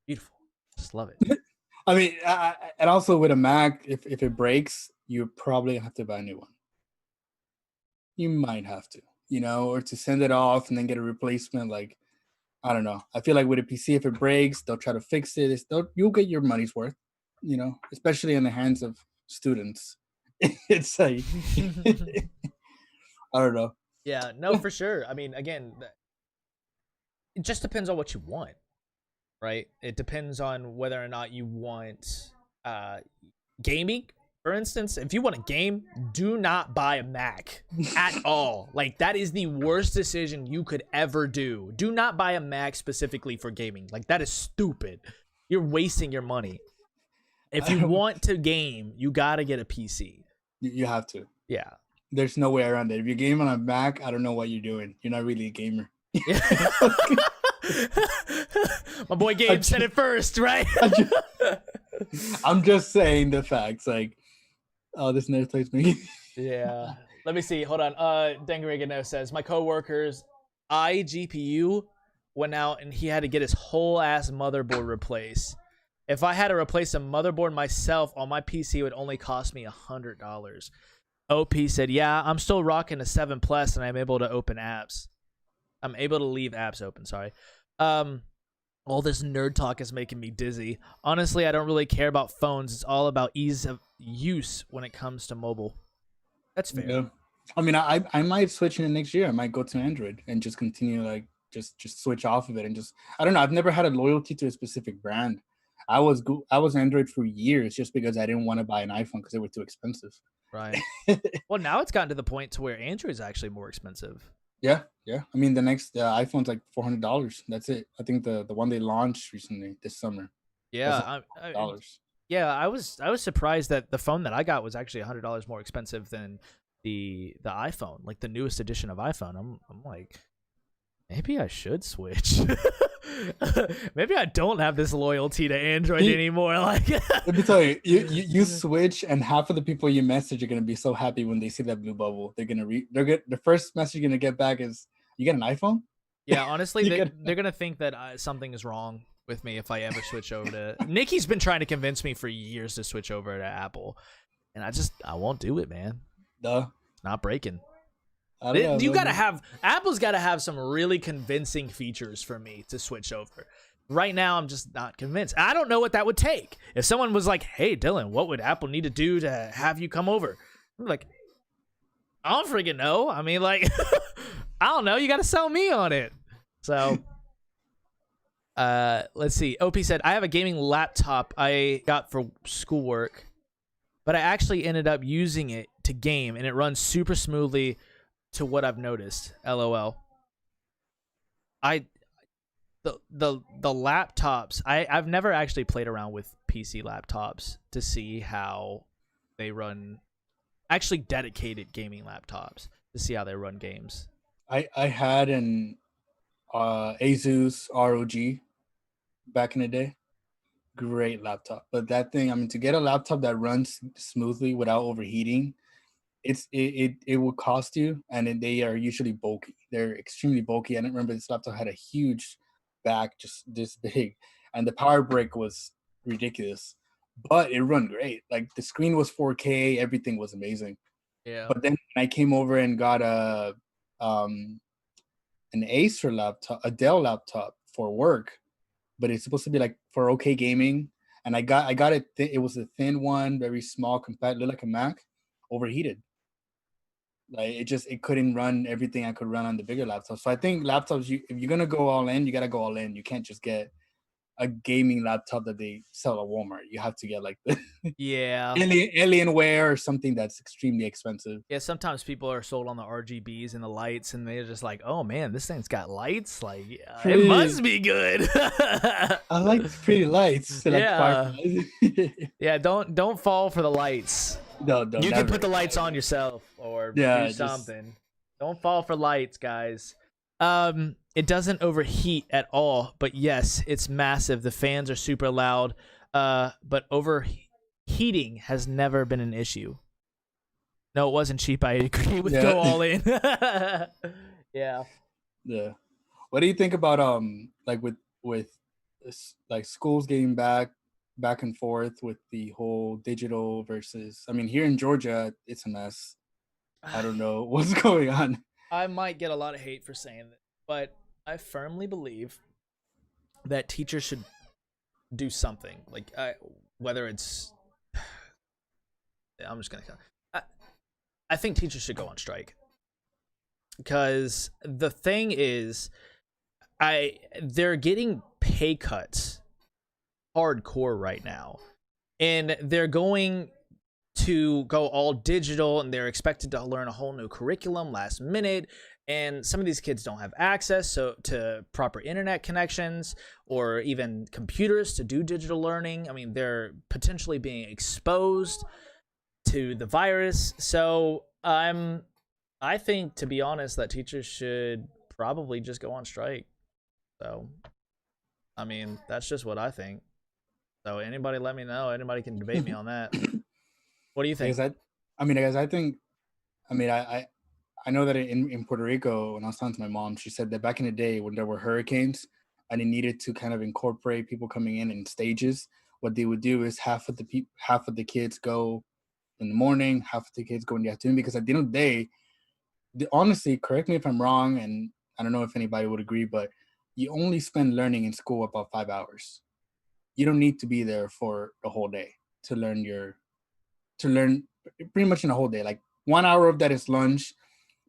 beautiful. Just love it. I mean, and also with a Mac, if it breaks, you probably have to buy a new one. You might have to, or to send it off and then get a replacement. Like, I don't know. I feel like with a PC, if it breaks, they'll try to fix it. You'll get your money's worth, especially in the hands of students. It's like, I don't know. Yeah, no, for sure. I mean, again, it just depends on what you want, right? It depends on whether or not you want gaming. For instance, if you want a game, do not buy a Mac at all. Like, that is the worst decision you could ever do. Do not buy a Mac specifically for gaming. Like, that is stupid. You're wasting your money. If you want to game, you gotta get a PC. You have to. Yeah. There's no way around it. If you're gaming on a Mac, I don't know what you're doing. You're not really a gamer. My boy Gabe said it first, right? I'm just saying the facts. Like, oh, this nerd plays me. Yeah. Let me see. Hold on. Dangarigano says, my coworker's iGPU went out and he had to get his whole ass motherboard replaced. If I had to replace a motherboard myself on my PC, it would only cost me $100. OP said, yeah, I'm still rocking a 7 Plus and I'm able to open apps. I'm able to leave apps open, sorry. All this nerd talk is making me dizzy. Honestly, I don't really care about phones. It's all about ease of use when it comes to mobile. That's fair. Yeah. I mean, I might switch in the next year. I might go to Android and just continue, like, just switch off of it and just, I don't know. I've never had a loyalty to a specific brand. I was Android for years just because I didn't want to buy an iPhone because they were too expensive. Right. Well, now it's gotten to the point to where Android's actually more expensive. Yeah. I mean, the next iPhone's like $400. That's it. I think the one they launched recently this summer was Yeah, $100. yeah. I was surprised that the phone that I got was actually $100 more expensive than the iPhone, like the newest edition of iPhone. I'm like, maybe I should switch. Maybe I don't have this loyalty to Android anymore. Like, let me tell you, you switch, and half of the people you message are gonna be so happy when they see that blue bubble. They're gonna the first message you're gonna get back is, "You get an iPhone?" Yeah, honestly, they're gonna think that something is wrong with me if I ever switch over to. Nikki's been trying to convince me for years to switch over to Apple, and I won't do it, man. Duh. It's not breaking. I don't know, You gotta have Apple's gotta have some really convincing features for me to switch over. Right now, I'm just not convinced. I don't know what that would take. If someone was like, "Hey, Dylan, what would Apple need to do to have you come over?" I'm like, I don't freaking know. I mean, like, I don't know. You got to sell me on it. So, let's see. OP said, I have a gaming laptop I got for schoolwork, but I actually ended up using it to game, and it runs super smoothly to what I've noticed. LOL. The laptops, I've never actually played around with PC laptops to see how they run, actually dedicated gaming laptops to see how they run games. I had an Asus ROG back in the day. Great laptop. But that thing, I mean, to get a laptop that runs smoothly without overheating, it will cost you, and they are usually bulky. They're extremely bulky. I remember this laptop had a huge back, just this big, and the power brick was ridiculous, but it run great. Like the screen was 4K, everything was amazing. Yeah. But then I came over and got an Acer laptop, a Dell laptop for work, but it's supposed to be like for okay gaming. And I got it. It was a thin one, very small, compact, looked like a Mac, overheated. Like it couldn't run everything I could run on the bigger laptop. So I think laptops, if you're gonna go all in, you gotta go all in. You can't just get a gaming laptop that they sell at Walmart. You have to get like the Alienware or something that's extremely expensive. Yeah, sometimes people are sold on the RGBs and the lights, and they're just like, "Oh man, this thing's got lights. Like, it must be good." I like the pretty lights. Yeah, yeah. Don't fall for the lights. No, you can put the lights on yourself or do something. Don't fall for lights, guys. It doesn't overheat at all, but yes, it's massive. The fans are super loud. But overheating has never been an issue. No, it wasn't cheap. I agree with go all in. Yeah. Yeah. What do you think about like with like schools getting back and forth with the whole digital versus, I mean, here in Georgia, it's a mess. I don't know what's going on. I might get a lot of hate for saying that, but I firmly believe that teachers should do something. Like, whether it's, I'm just gonna. I think teachers should go on strike, because the thing is, they're getting pay cuts hardcore right now, and they're going to go all digital, and they're expected to learn a whole new curriculum last minute, and some of these kids don't have access to proper internet connections or even computers to do digital learning. I mean, they're potentially being exposed to the virus. So I think, to be honest, that teachers should probably just go on strike. So, I mean, that's just what I think. So anybody let me know. Anybody can debate me on that. What do you think? I know that in Puerto Rico, when I was talking to my mom, she said that back in the day when there were hurricanes and they needed to kind of incorporate people coming in stages, what they would do is half of the kids go in the morning, half of the kids go in the afternoon, because at the end of the day, honestly, correct me if I'm wrong, and I don't know if anybody would agree, but you only spend learning in school about 5 hours. You don't need to be there for the whole day to learn pretty much in a whole day. Like 1 hour of that is lunch.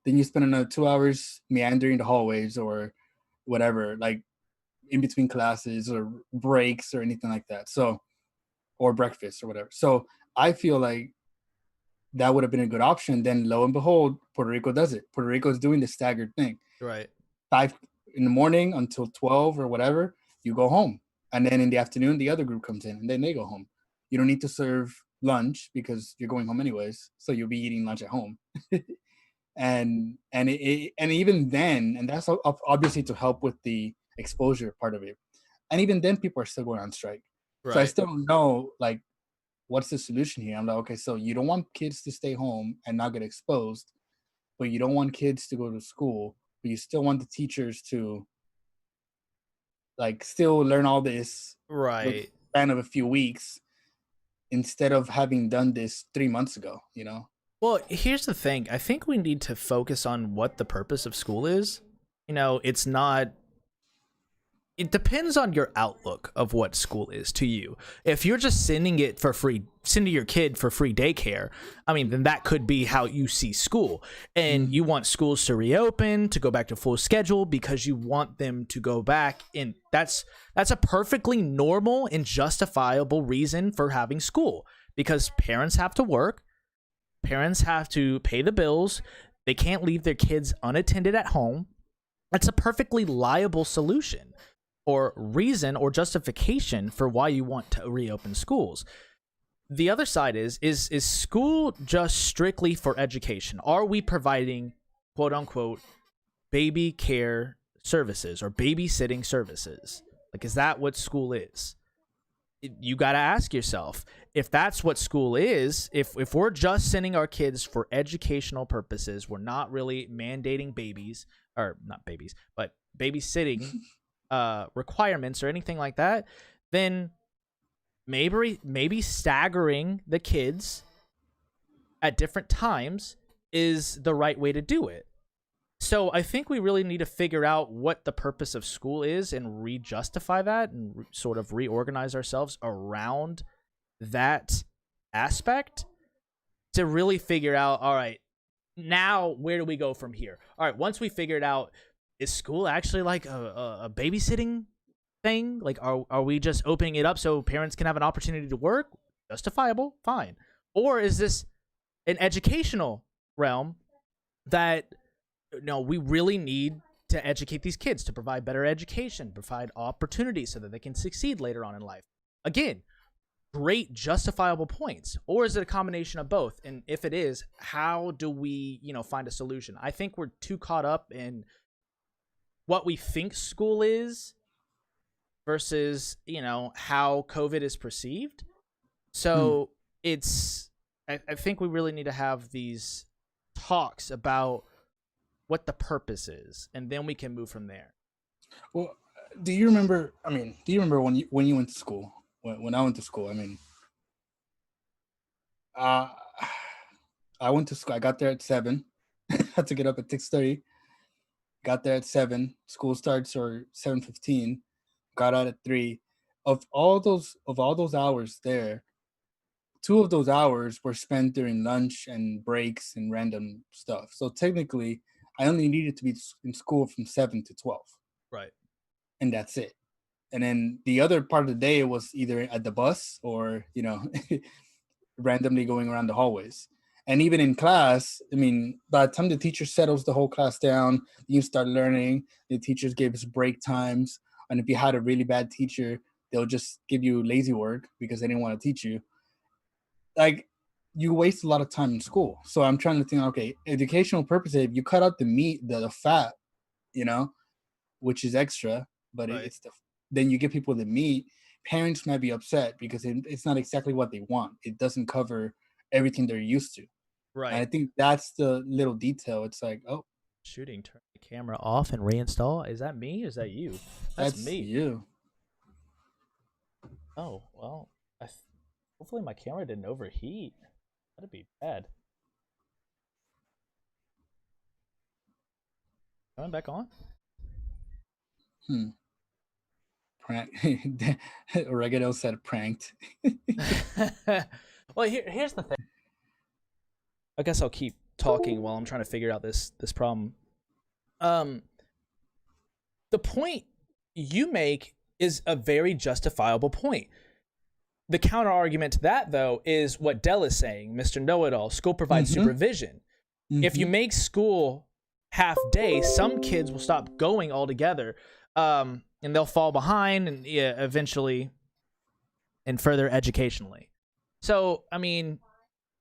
Then you spend another 2 hours meandering the hallways or whatever, like in between classes or breaks or anything like that. So, or breakfast or whatever. So I feel like that would have been a good option. Then lo and behold, Puerto Rico does it. Puerto Rico is doing the staggered thing. Right. 5 in the morning until 12 or whatever, you go home. And then in the afternoon, the other group comes in and then they go home. You don't need to serve lunch because you're going home anyways. So you'll be eating lunch at home. and even then, and that's obviously to help with the exposure part of it. And even then, people are still going on strike. Right. So I still don't know, like, what's the solution here? I'm like, okay, so you don't want kids to stay home and not get exposed, but you don't want kids to go to school, but you still want the teachers to, like, still learn all this right span of a few weeks instead of having done this 3 months ago, you know? Well, here's the thing. I think we need to focus on what the purpose of school is. You know, it's not... It depends on your outlook of what school is to you. If you're just sending your kid for free daycare, I mean, then that could be how you see school. And you want schools to reopen, to go back to full schedule because you want them to go back. And that's a perfectly normal and justifiable reason for having school, because parents have to work. Parents have to pay the bills. They can't leave their kids unattended at home. That's a perfectly liable solution or reason or justification for why you want to reopen schools. The other side is school just strictly for education? Are we providing, quote unquote, baby care services or babysitting services? Like, is that what school is? You got to ask yourself, if that's what school is, if we're just sending our kids for educational purposes, we're not really mandating babysitting requirements or anything like that, then maybe staggering the kids at different times is the right way to do it. So I think we really need to figure out what the purpose of school is and re-justify that and sort of reorganize ourselves around that aspect to really figure out, all right, now where do we go from here? All right, once we figured out, is school actually like a babysitting thing? Like, are we just opening it up so parents can have an opportunity to work? Justifiable, fine. Or is this an educational realm that... No, we really need to educate these kids to provide better education, provide opportunities so that they can succeed later on in life? Again, great justifiable points. Or is it a combination of both? And if it is, how do we, find a solution? I think we're too caught up in what we think school is versus, how COVID is perceived. So I think we really need to have these talks about what the purpose is, and then we can move from there. Well, do you remember when you went to school? When I went to school, I went to school. I got there at 7. Had to get up at 6:30. Got there at 7. School starts or 7:15. Got out at 3. Of all those hours there, 2 of those hours were spent during lunch and breaks and random stuff. So technically, I only needed to be in school from 7 to 12. Right. And that's it. And then the other part of the day was either at the bus or, randomly going around the hallways. And even in class, by the time the teacher settles the whole class down, you start learning. The teachers gave us break times. And if you had a really bad teacher, they'll just give you lazy work because they didn't want to teach you. Like, you waste a lot of time in school. So I'm trying to think, okay, educational purposes, if you cut out the meat, the fat, which is extra, but right. Then you give people the meat. Parents might be upset because it's not exactly what they want. It doesn't cover everything they're used to. Right. And I think that's the little detail. It's like, oh, shooting, turn the camera off and reinstall. Is that me or is that you? That's me. You. Oh, well, hopefully my camera didn't overheat. That'd be bad. Coming back on? Prank. Oregano said pranked. Well, here's the thing. I guess I'll keep talking while I'm trying to figure out this problem. The point you make is a very justifiable point. the counter argument to that, though, is what Dell is saying. Mr. Know-It-All, school provides supervision. If you make school half day, some kids will stop going altogether, and they'll fall behind, and eventually, and further educationally. So, I mean,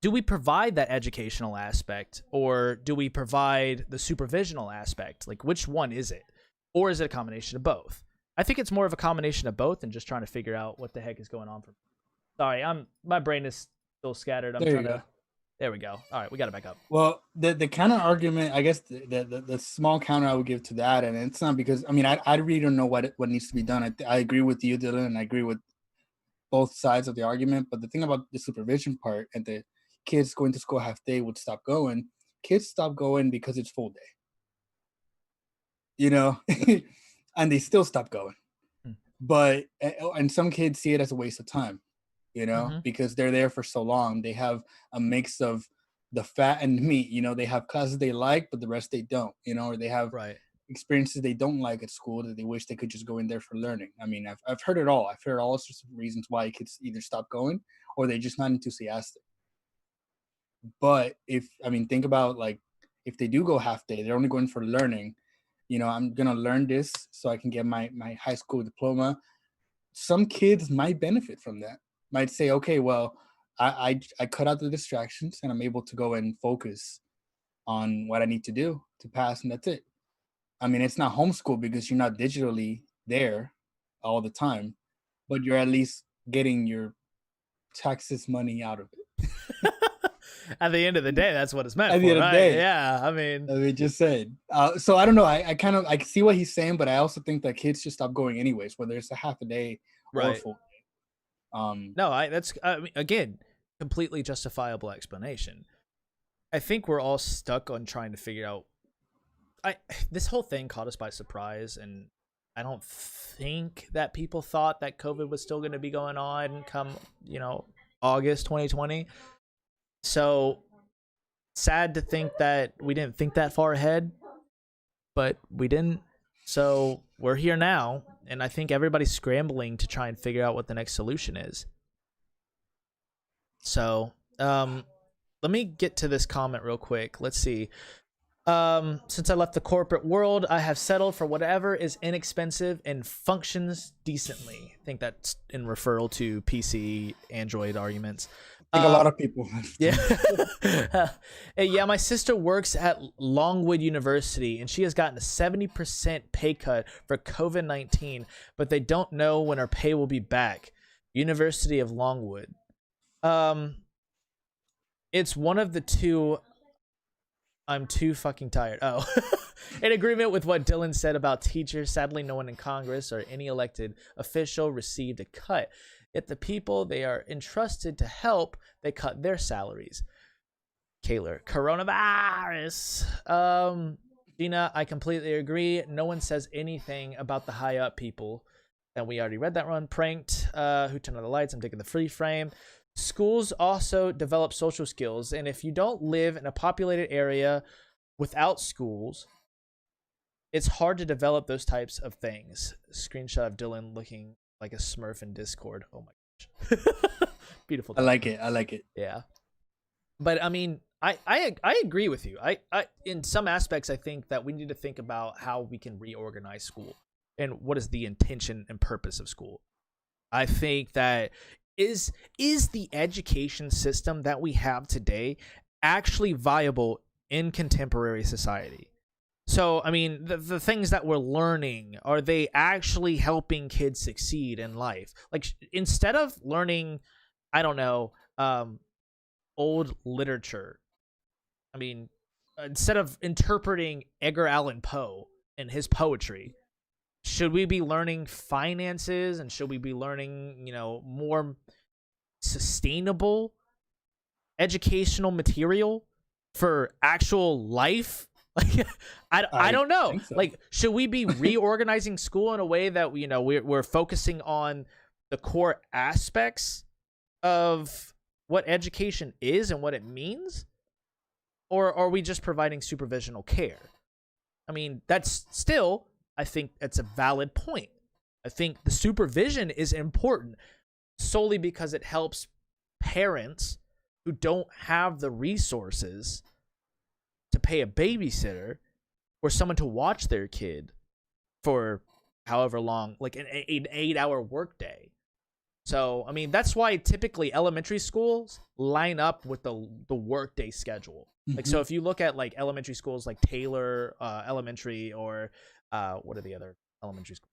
do we provide that educational aspect, or do we provide the supervisional aspect? Like, which one is it? Or is it a combination of both? I think it's more of a combination of both, and just trying to figure out what the heck is going on. Sorry, my brain is still scattered. There we go. All right, we got it back up. Well, the counter argument, I guess the small counter I would give to that, and it's not because, I mean, I really don't know what needs to be done. I agree with you, Dylan, and I agree with both sides of the argument. But the thing about the supervision part and the kids going to school half day would stop going. Kids stop going because it's full day, you know, and they still stop going. But and some kids see it as a waste of time, you know, because they're there for so long. They have a mix of the fat and the meat, you know. They have classes they like, but the rest they don't, you know, or they have experiences they don't like at school that they wish they could just go in there for learning. I mean, I've heard it all. I've heard all sorts of reasons why kids either stop going or they're just not enthusiastic. But think about, like, if they do go half day, they're only going for learning. You know, I'm going to learn this so I can get my high school diploma. Some kids might benefit from that. Might say, okay, well, I cut out the distractions and I'm able to go and focus on what I need to do to pass, and that's it. I mean, it's not homeschool because you're not digitally there all the time, but you're at least getting your taxes money out of it. At the end of the day, that's what it's meant for. At the end of the day, yeah. I mean, just saying. So I don't know. I see what he's saying, but I also think that kids should stop going anyways, whether it's a half a day or full day. That's again, completely justifiable explanation. I think we're all stuck on trying to figure out. This whole thing caught us by surprise, and I don't think that people thought that COVID was still going to be going on come, August 2020. So sad to think that we didn't think that far ahead, but we didn't. So we're here now, and I think everybody's scrambling to try and figure out what the next solution is. So let me get to this comment real quick. Let's see. Since I left the corporate world, I have settled for whatever is inexpensive and functions decently. I think that's in referral to PC, Android arguments. I think a lot of people have. Yeah. Yeah, my sister works at Longwood University, and she has gotten a 70% pay cut for COVID-19, but they don't know when her pay will be back. University of Longwood. It's one of the two. I'm too fucking tired. Oh. In agreement with what Dylan said about teachers, sadly no one in Congress or any elected official received a cut. Yet the people they are entrusted to help, they cut their salaries. Kaler, coronavirus. Gina, I completely agree. No one says anything about the high up people. And we already read that one. Pranked, who turned on the lights? I'm taking the free frame. Schools also develop social skills, and if you don't live in a populated area without schools, it's hard to develop those types of things. Screenshot of Dylan looking like a Smurf in Discord. Oh my gosh. Beautiful. I like it. Yeah. But I mean, I agree with you. I in some aspects I think that we need to think about how we can reorganize school and what is the intention and purpose of school. I think that is the education system that we have today actually viable in contemporary society? So, I mean, the things that we're learning, are they actually helping kids succeed in life? Like, instead of learning, I don't know, old literature, I mean, instead of interpreting Edgar Allan Poe and his poetry, should we be learning finances, and should we be learning, more sustainable educational material for actual life? Like, I don't know. So. Like, should we be reorganizing school in a way that we're focusing on the core aspects of what education is and what it means, or are we just providing supervisional care? I mean, that's still, I think that's a valid point. I think the supervision is important. solely because it helps parents who don't have the resources to pay a babysitter or someone to watch their kid for however long, like an 8-hour workday. So, I mean, that's why typically elementary schools line up with the workday schedule. Like, so if you look at like elementary schools like Taylor Elementary or what are the other elementary schools?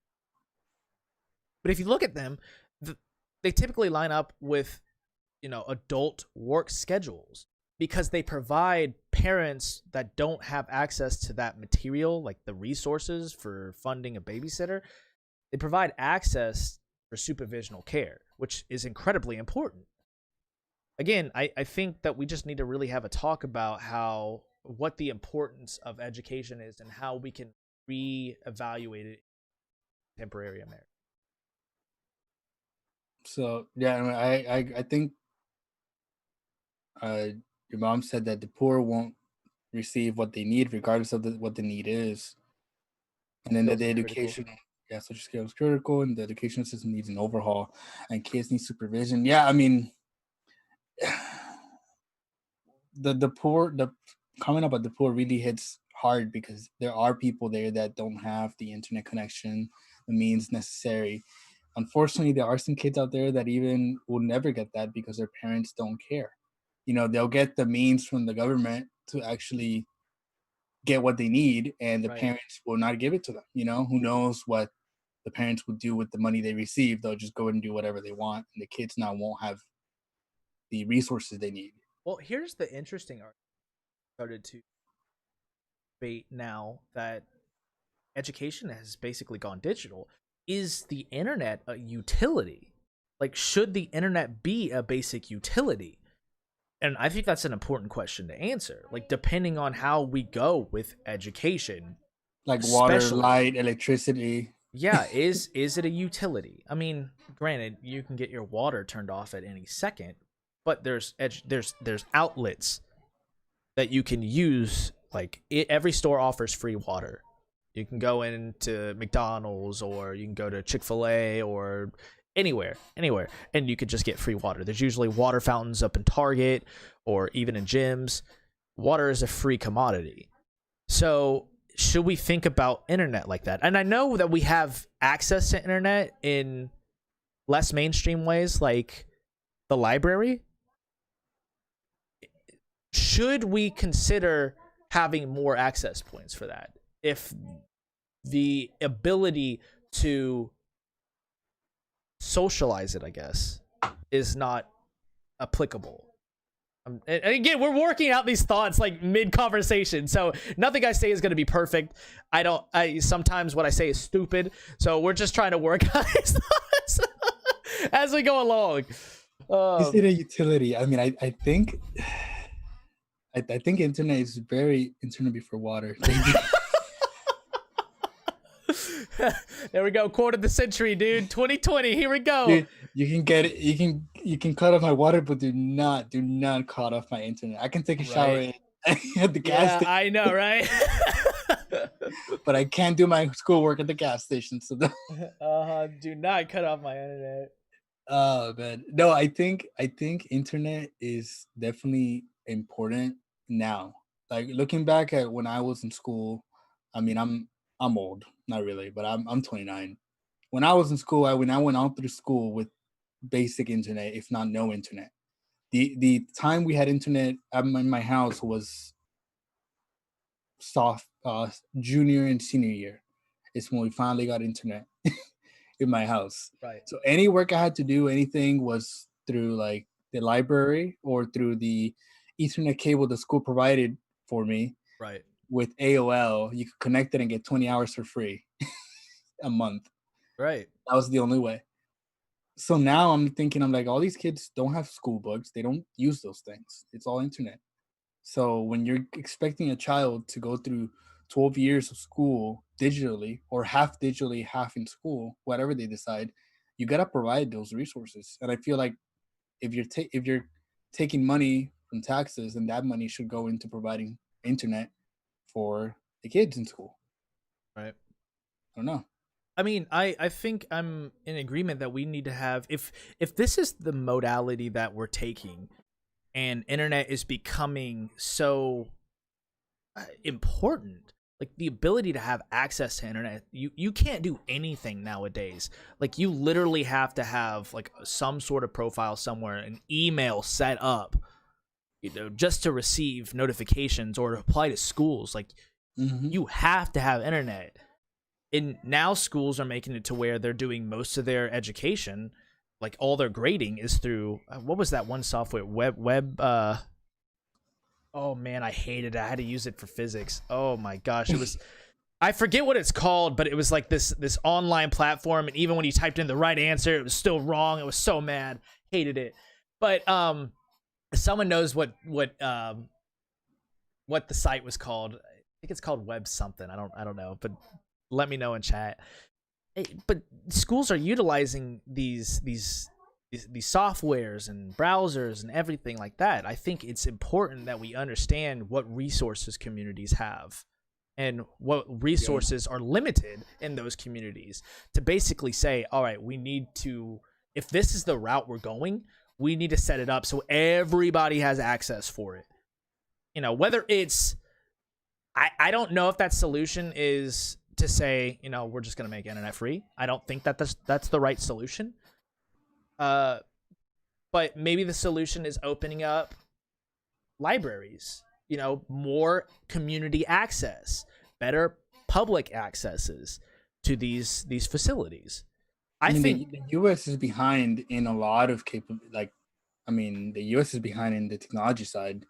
But if you look at them, they typically line up with, adult work schedules because they provide parents that don't have access to that material, like the resources for funding a babysitter. They provide access for supervisional care, which is incredibly important. Again, I think that we just need to really have a talk about what the importance of education is and how we can reevaluate it in contemporary America. So yeah, I think your mom said that the poor won't receive what they need regardless of what the need is, and then the education. Yeah, social skills critical, and the education system needs an overhaul, and kids need supervision. Yeah, I mean, the poor, the comment about the poor really hits hard because there are people there that don't have the internet connection, the means necessary. Unfortunately, there are some kids out there that even will never get that because their parents don't care. They'll get the means from the government to actually get what they need, and the parents will not give it to them. Who knows what the parents would do with the money they receive? They'll just go and do whatever they want, and the kids now won't have the resources they need. Well, here's the interesting argument started to debate now that education has basically gone digital. Is the internet a utility? Like, should the internet be a basic utility? And I think that's an important question to answer. Like, depending on how we go with education, like water, light, electricity. Yeah, is it a utility? I mean, granted, you can get your water turned off at any second, but there's outlets that you can use. Like, every store offers free water. You can go into McDonald's, or you can go to Chick-fil-A, or anywhere, and you could just get free water. There's usually water fountains up in Target or even in gyms. Water is a free commodity. So should we think about internet like that? And I know that we have access to internet in less mainstream ways, like the library. Should we consider having more access points for that if the ability to socialize it, I guess, is not applicable? And again, we're working out these thoughts like mid-conversation, so nothing I say is going to be perfect. Sometimes what I say is stupid, so we're just trying to work out these thoughts as we go along. Is it a utility? I mean, I think internet is very internet before water. There we go. Quote of the century, dude. 2020. Here we go. Dude, you can get it. You can cut off my water, but do not cut off my internet. I can take a shower at the gas station. I know, right? But I can't do my schoolwork at the gas station. So do not cut off my internet. Oh man, no. I think internet is definitely important now. Like, looking back at when I was in school, I mean, I'm old, not really, but I'm 29. When I was in school, I went out through school with basic internet, if not no internet. The time we had internet in my house was soft junior and senior year. It's when we finally got internet in my house. Right. So any work I had to do, anything, was through like the library or through the Ethernet cable the school provided for me. Right. With AOL, you could connect it and get 20 hours for free a month. Right. That was the only way. So now I'm thinking, I'm like, all these kids don't have school books. They don't use those things. It's all internet. So when you're expecting a child to go through 12 years of school digitally, or half digitally, half in school, whatever they decide, you got to provide those resources. And I feel like if you're taking money from taxes, then that money should go into providing internet for the kids in school. Right. I don't know. I mean, I think I'm in agreement that we need to have, if this is the modality that we're taking, and internet is becoming so important, like the ability to have access to internet, you can't do anything nowadays. Like you literally have to have like some sort of profile somewhere, an email set up, just to receive notifications or to apply to schools. Like you have to have internet. And now schools are making it to where they're doing most of their education, like all their grading is through what was that one software, web oh man, I hated it. I had to use it for physics. Oh my gosh, it was I forget what it's called, but it was like this online platform, and even when you typed in the right answer, it was still wrong. I was so mad. Hated it. But if someone knows what the site was called, I think it's called Web something. I don't know, but let me know in chat. But schools are utilizing these softwares and browsers and everything like that. I think it's important that we understand what resources communities have and what resources are limited in those communities, to basically say, all right, we need to, if this is the route we're going, we need to set it up so everybody has access for it. Whether it's, I don't know if that solution is to say, we're just going to make internet free. I don't think that's the right solution. But maybe the solution is opening up libraries, more community access, better public accesses to these facilities. I think the U.S. is behind in a lot of the U.S. is behind in the technology side,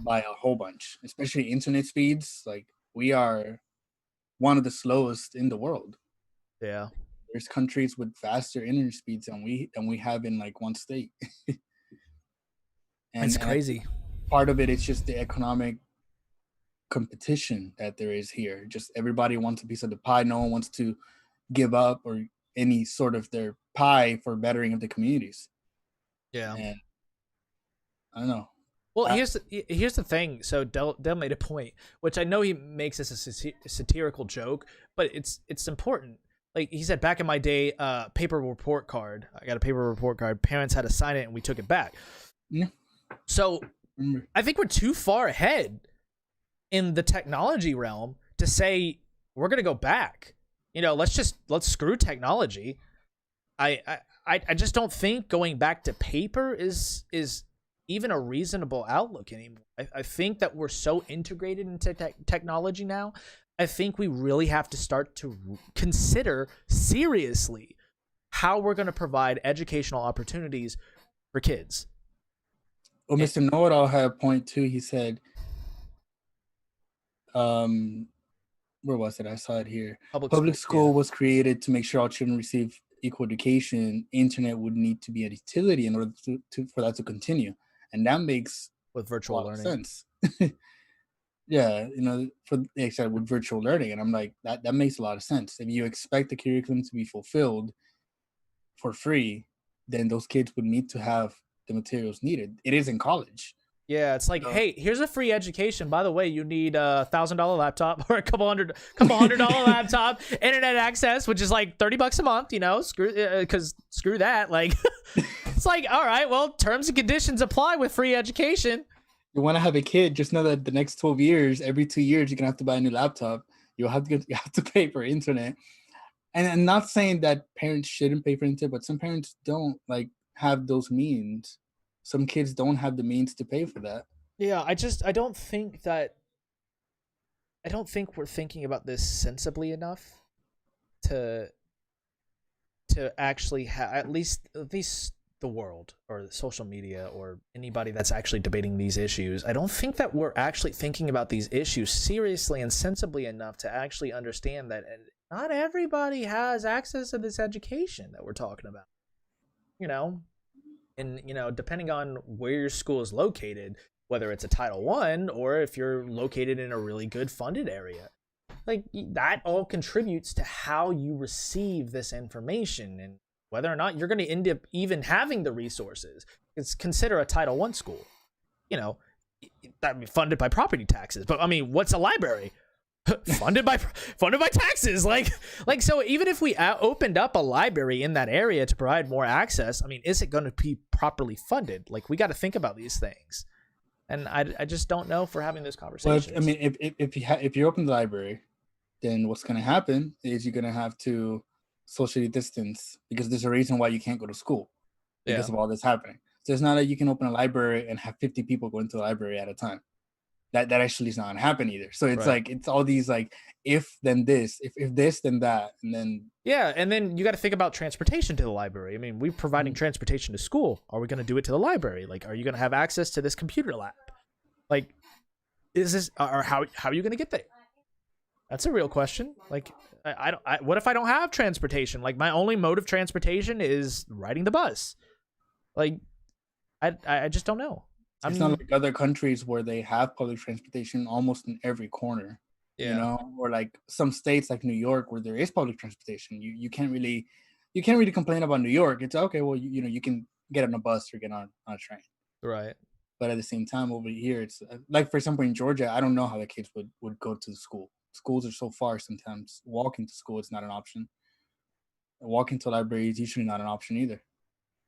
by a whole bunch, especially internet speeds. Like we are one of the slowest in the world. Yeah. There's countries with faster internet speeds than we have in like one state. It's crazy. Part of it is just the economic competition that there is here. Just everybody wants a piece of the pie. No one wants to give up or any sort of their pie for bettering of the communities. Yeah. And I don't know. Well, here's the thing. So Del made a point, which I know he makes this a satirical joke, but it's important. Like he said, back in my day, paper report card. I got a paper report card. Parents had to sign it, and we took it back. Yeah. So I think we're too far ahead in the technology realm to say we're gonna go back. Let's screw technology. I just don't think going back to paper is even a reasonable outlook anymore. I think that we're so integrated into technology now. I think we really have to start to consider seriously how we're going to provide educational opportunities for kids. Well, Mr. Know-It-All had a point too. He said, where was it? I saw it here. Public school was created to make sure all children receive equal education. Internet would need to be a utility in order for that to continue. And that makes with virtual learning sense. Yeah, with virtual learning. And I'm like, that makes a lot of sense. If you expect the curriculum to be fulfilled for free, then those kids would need to have the materials needed. It is in college. Yeah, it's like, hey, here's a free education. By the way, you need a $1,000 laptop or a couple hundred dollar laptop, internet access, which is like $30 a month. Screw that. Like, it's like, all right, well, terms and conditions apply with free education. You want to have a kid, just know that the next 12 years, every 2 years, you're gonna have to buy a new laptop. You have to pay for internet. And I'm not saying that parents shouldn't pay for internet, but some parents don't have those means. Some kids don't have the means to pay for that. Yeah, I don't think we're thinking about this sensibly enough to actually have at least the world or social media or anybody that's actually debating these issues. I don't think that we're actually thinking about these issues seriously and sensibly enough to actually understand that not everybody has access to this education that we're talking about. And depending on where your school is located, whether it's a Title I or if you're located in a really good funded area, like that all contributes to how you receive this information and whether or not you're going to end up even having the resources. It's consider a Title I school, that'd be funded by property taxes. But I mean, what's a library? funded by taxes. Like so even if we opened up a library in that area to provide more access, I mean, is it going to be properly funded? Like, we got to think about these things, and I just don't know if we're having this conversation. Well, I mean, if you open the library, then what's going to happen is you're going to have to socially distance, because there's a reason why you can't go to school because of all this happening. So it's not like you can open a library and have 50 people go into the library at a time. That actually is not going to happen either. So it's like, it's all these like, if then this, if this then that, and then and then you got to think about transportation to the library. I mean, we're providing transportation to school. Are we going to do it to the library? Like, are you going to have access to this computer lab? Like, is this, or how are you going to get there? That's a real question. Like, what if I don't have transportation? Like, my only mode of transportation is riding the bus. Like, I just don't know. It's not like other countries where they have public transportation almost in every corner, you know, or like some states like New York where there is public transportation. You can't really complain about New York. It's okay. Well, you can get on a bus or get on a train. Right. But at the same time over here, it's like, for example, in Georgia, I don't know how the kids would go to the school. Schools are so far. Sometimes walking to school is not an option. Walking to a library is usually not an option either.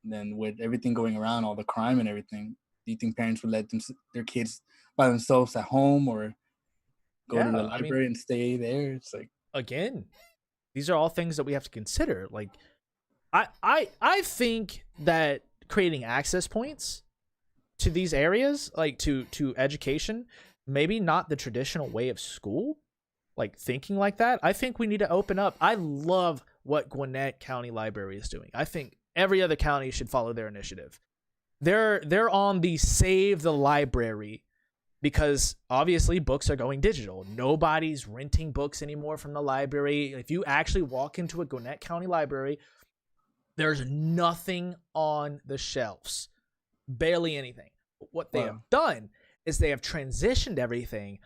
And then with everything going around, all the crime and everything, do you think parents would let their kids by themselves at home, or go to the library and stay there? It's like, again, these are all things that we have to consider. Like, I think that creating access points to these areas, like to education, maybe not the traditional way of school, like thinking like that. I think we need to open up. I love what Gwinnett County Library is doing. I think every other county should follow their initiative. They're on the Save the Library, because obviously books are going digital. Nobody's renting books anymore from the library. If you actually walk into a Gwinnett County Library, there's nothing on the shelves, barely anything. What they have done is they have transitioned everything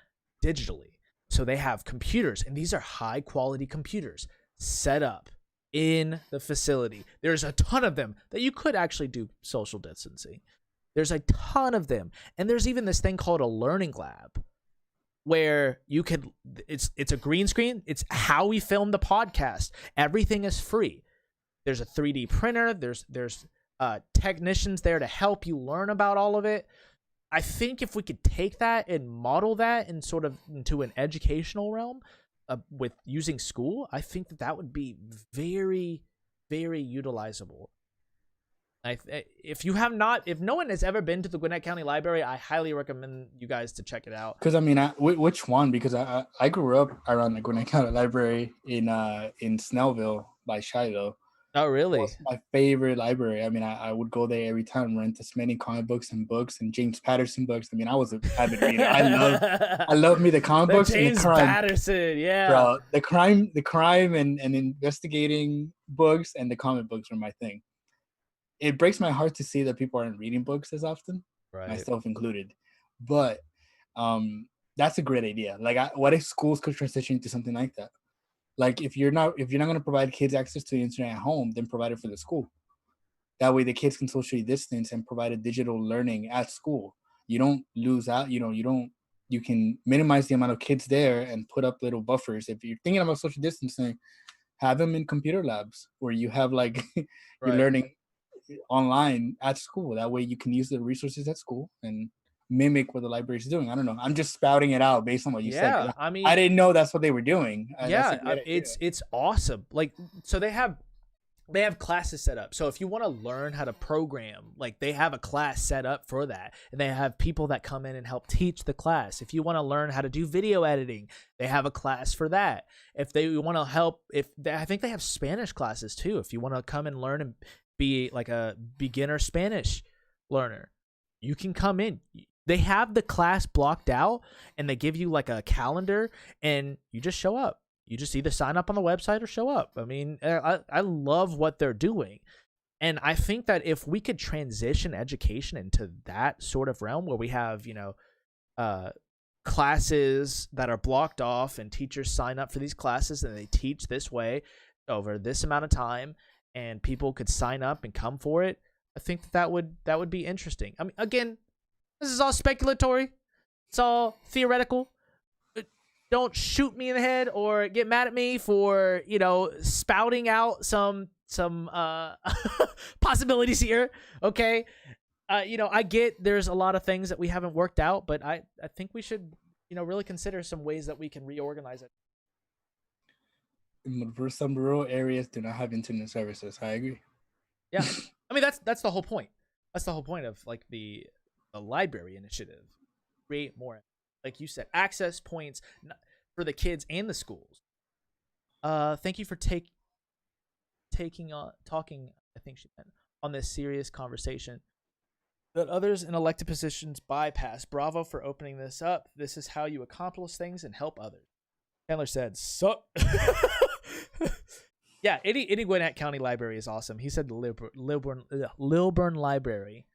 digitally. So they have computers, and these are high quality computers set up in the facility. There's a ton of them that you could actually do social distancing. There's a ton of them. And there's even this thing called a learning lab, where you could, it's a green screen. It's how we film the podcast. Everything is free. There's a 3D printer. There's technicians there to help you learn about all of it. I think if we could take that and model that in sort of into an educational realm, with using school, I think that would be very, very utilizable. If no one has ever been to the Gwinnett County Library, I highly recommend you guys to check it out. Because I mean, which one? Because I grew up around the Gwinnett County Library in Snellville by Shiloh. Oh, really? It was my favorite library. I mean, I would go there every time, rent as many comic books and James Patterson books. I mean, I was an avid reader. I love me the comic books James and the crime. Patterson, yeah. Bro, the crime and investigating books and the comic books were my thing. It breaks my heart to see that people aren't reading books as often, myself included. But that's a great idea. Like, what if schools could transition to something like that? Like, if you're not going to provide kids access to the internet at home, then provide it for the school. That way the kids can socially distance and provide a digital learning at school. You don't lose out. You can minimize the amount of kids there and put up little buffers. If you're thinking about social distancing, have them in computer labs where you have like you're learning online at school. That way you can use the resources at school and mimic what the library is doing. I don't know. I'm just spouting it out based on what you said. I mean, I didn't know that's what they were doing. It's awesome. Like, so they have classes set up. So if you want to learn how to program, like, they have a class set up for that, and they have people that come in and help teach the class. If you want to learn how to do video editing, they have a class for that. If they want to help, I think they have Spanish classes too. If you want to come and learn and be like a beginner Spanish learner, you can come in. They have the class blocked out, and they give you like a calendar, and you just show up. You just either sign up on the website or show up. I mean, I love what they're doing. And I think that if we could transition education into that sort of realm where we have, classes that are blocked off, and teachers sign up for these classes and they teach this way over this amount of time, and people could sign up and come for it, I think that would be interesting. I mean, again, this is all speculatory. It's all theoretical. don't shoot me in the head or get mad at me for, you know, spouting out some possibilities here. Okay. You know, I get there's a lot of things that we haven't worked out, but I think we should, you know, really consider some ways that we can reorganize it. For some rural areas do not have internet services. I agree. Yeah. I mean, that's the whole point. That's the whole point of like the library initiative. Create more, like you said, access points for the kids and the schools. Thank you for talking. I think she meant on this serious conversation that others in elected positions bypass. Bravo for opening this up. This is how you accomplish things and help others. Chandler said, "Suck." Yeah, any Gwinnett County Library is awesome. He said the Lilburn Library.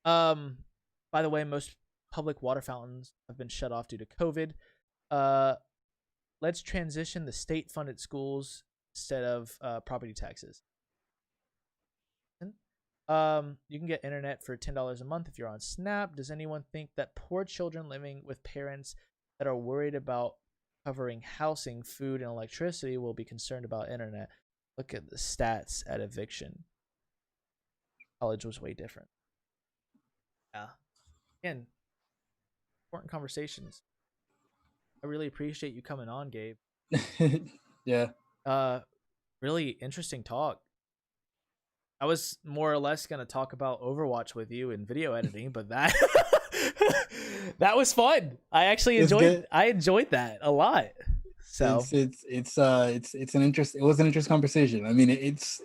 By the way, most public water fountains have been shut off due to COVID. Let's transition the state-funded schools instead of property taxes. You can get internet for $10 a month if you're on Snap. Does anyone think that poor children living with parents that are worried about covering housing, food, and electricity will be concerned about internet? Look at the stats at eviction. College was way different. Yeah. Again, important conversations. I really appreciate you coming on, Gabe. Yeah. Really interesting talk. I was more or less going to talk about Overwatch with you and video editing, but that that was fun. I actually enjoyed that a lot. So it's an interest. It was an interesting conversation. I mean,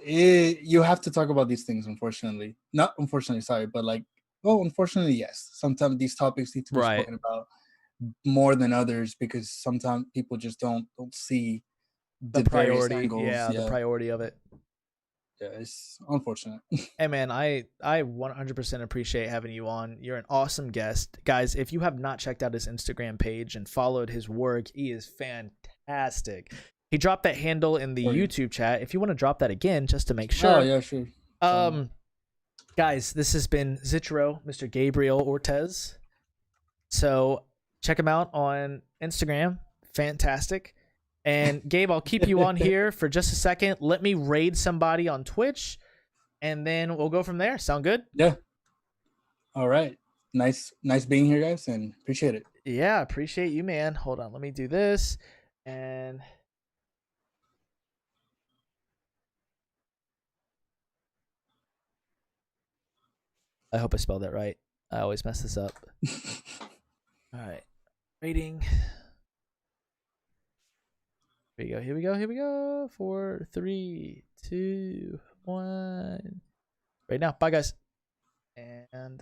you have to talk about these things. Unfortunately, not unfortunately. Sorry, but like, well, unfortunately, yes. Sometimes these topics need to be spoken about more than others because sometimes people just don't see the priority. The priority of it. Yeah, it's unfortunate. Hey man, I 100% appreciate having you on. You're an awesome guest. Guys, if you have not checked out his Instagram page and followed his work, he is fantastic. He dropped that handle in the YouTube chat. If you want to drop that again just to make sure. Oh, yeah, sure. Guys, this has been Zitro, Mr. Gabriel Ortez. So check him out on Instagram. Fantastic. And Gabe, I'll keep you on here for just a second. Let me raid somebody on Twitch, and then we'll go from there. Sound good? Yeah. All right. Nice being here, guys, and appreciate it. Yeah, appreciate you, man. Hold on. Let me do this. And I hope I spelled that right. I always mess this up. All right. Rating. Here we go. 4, 3, 2, 1. Right now. Bye, guys. And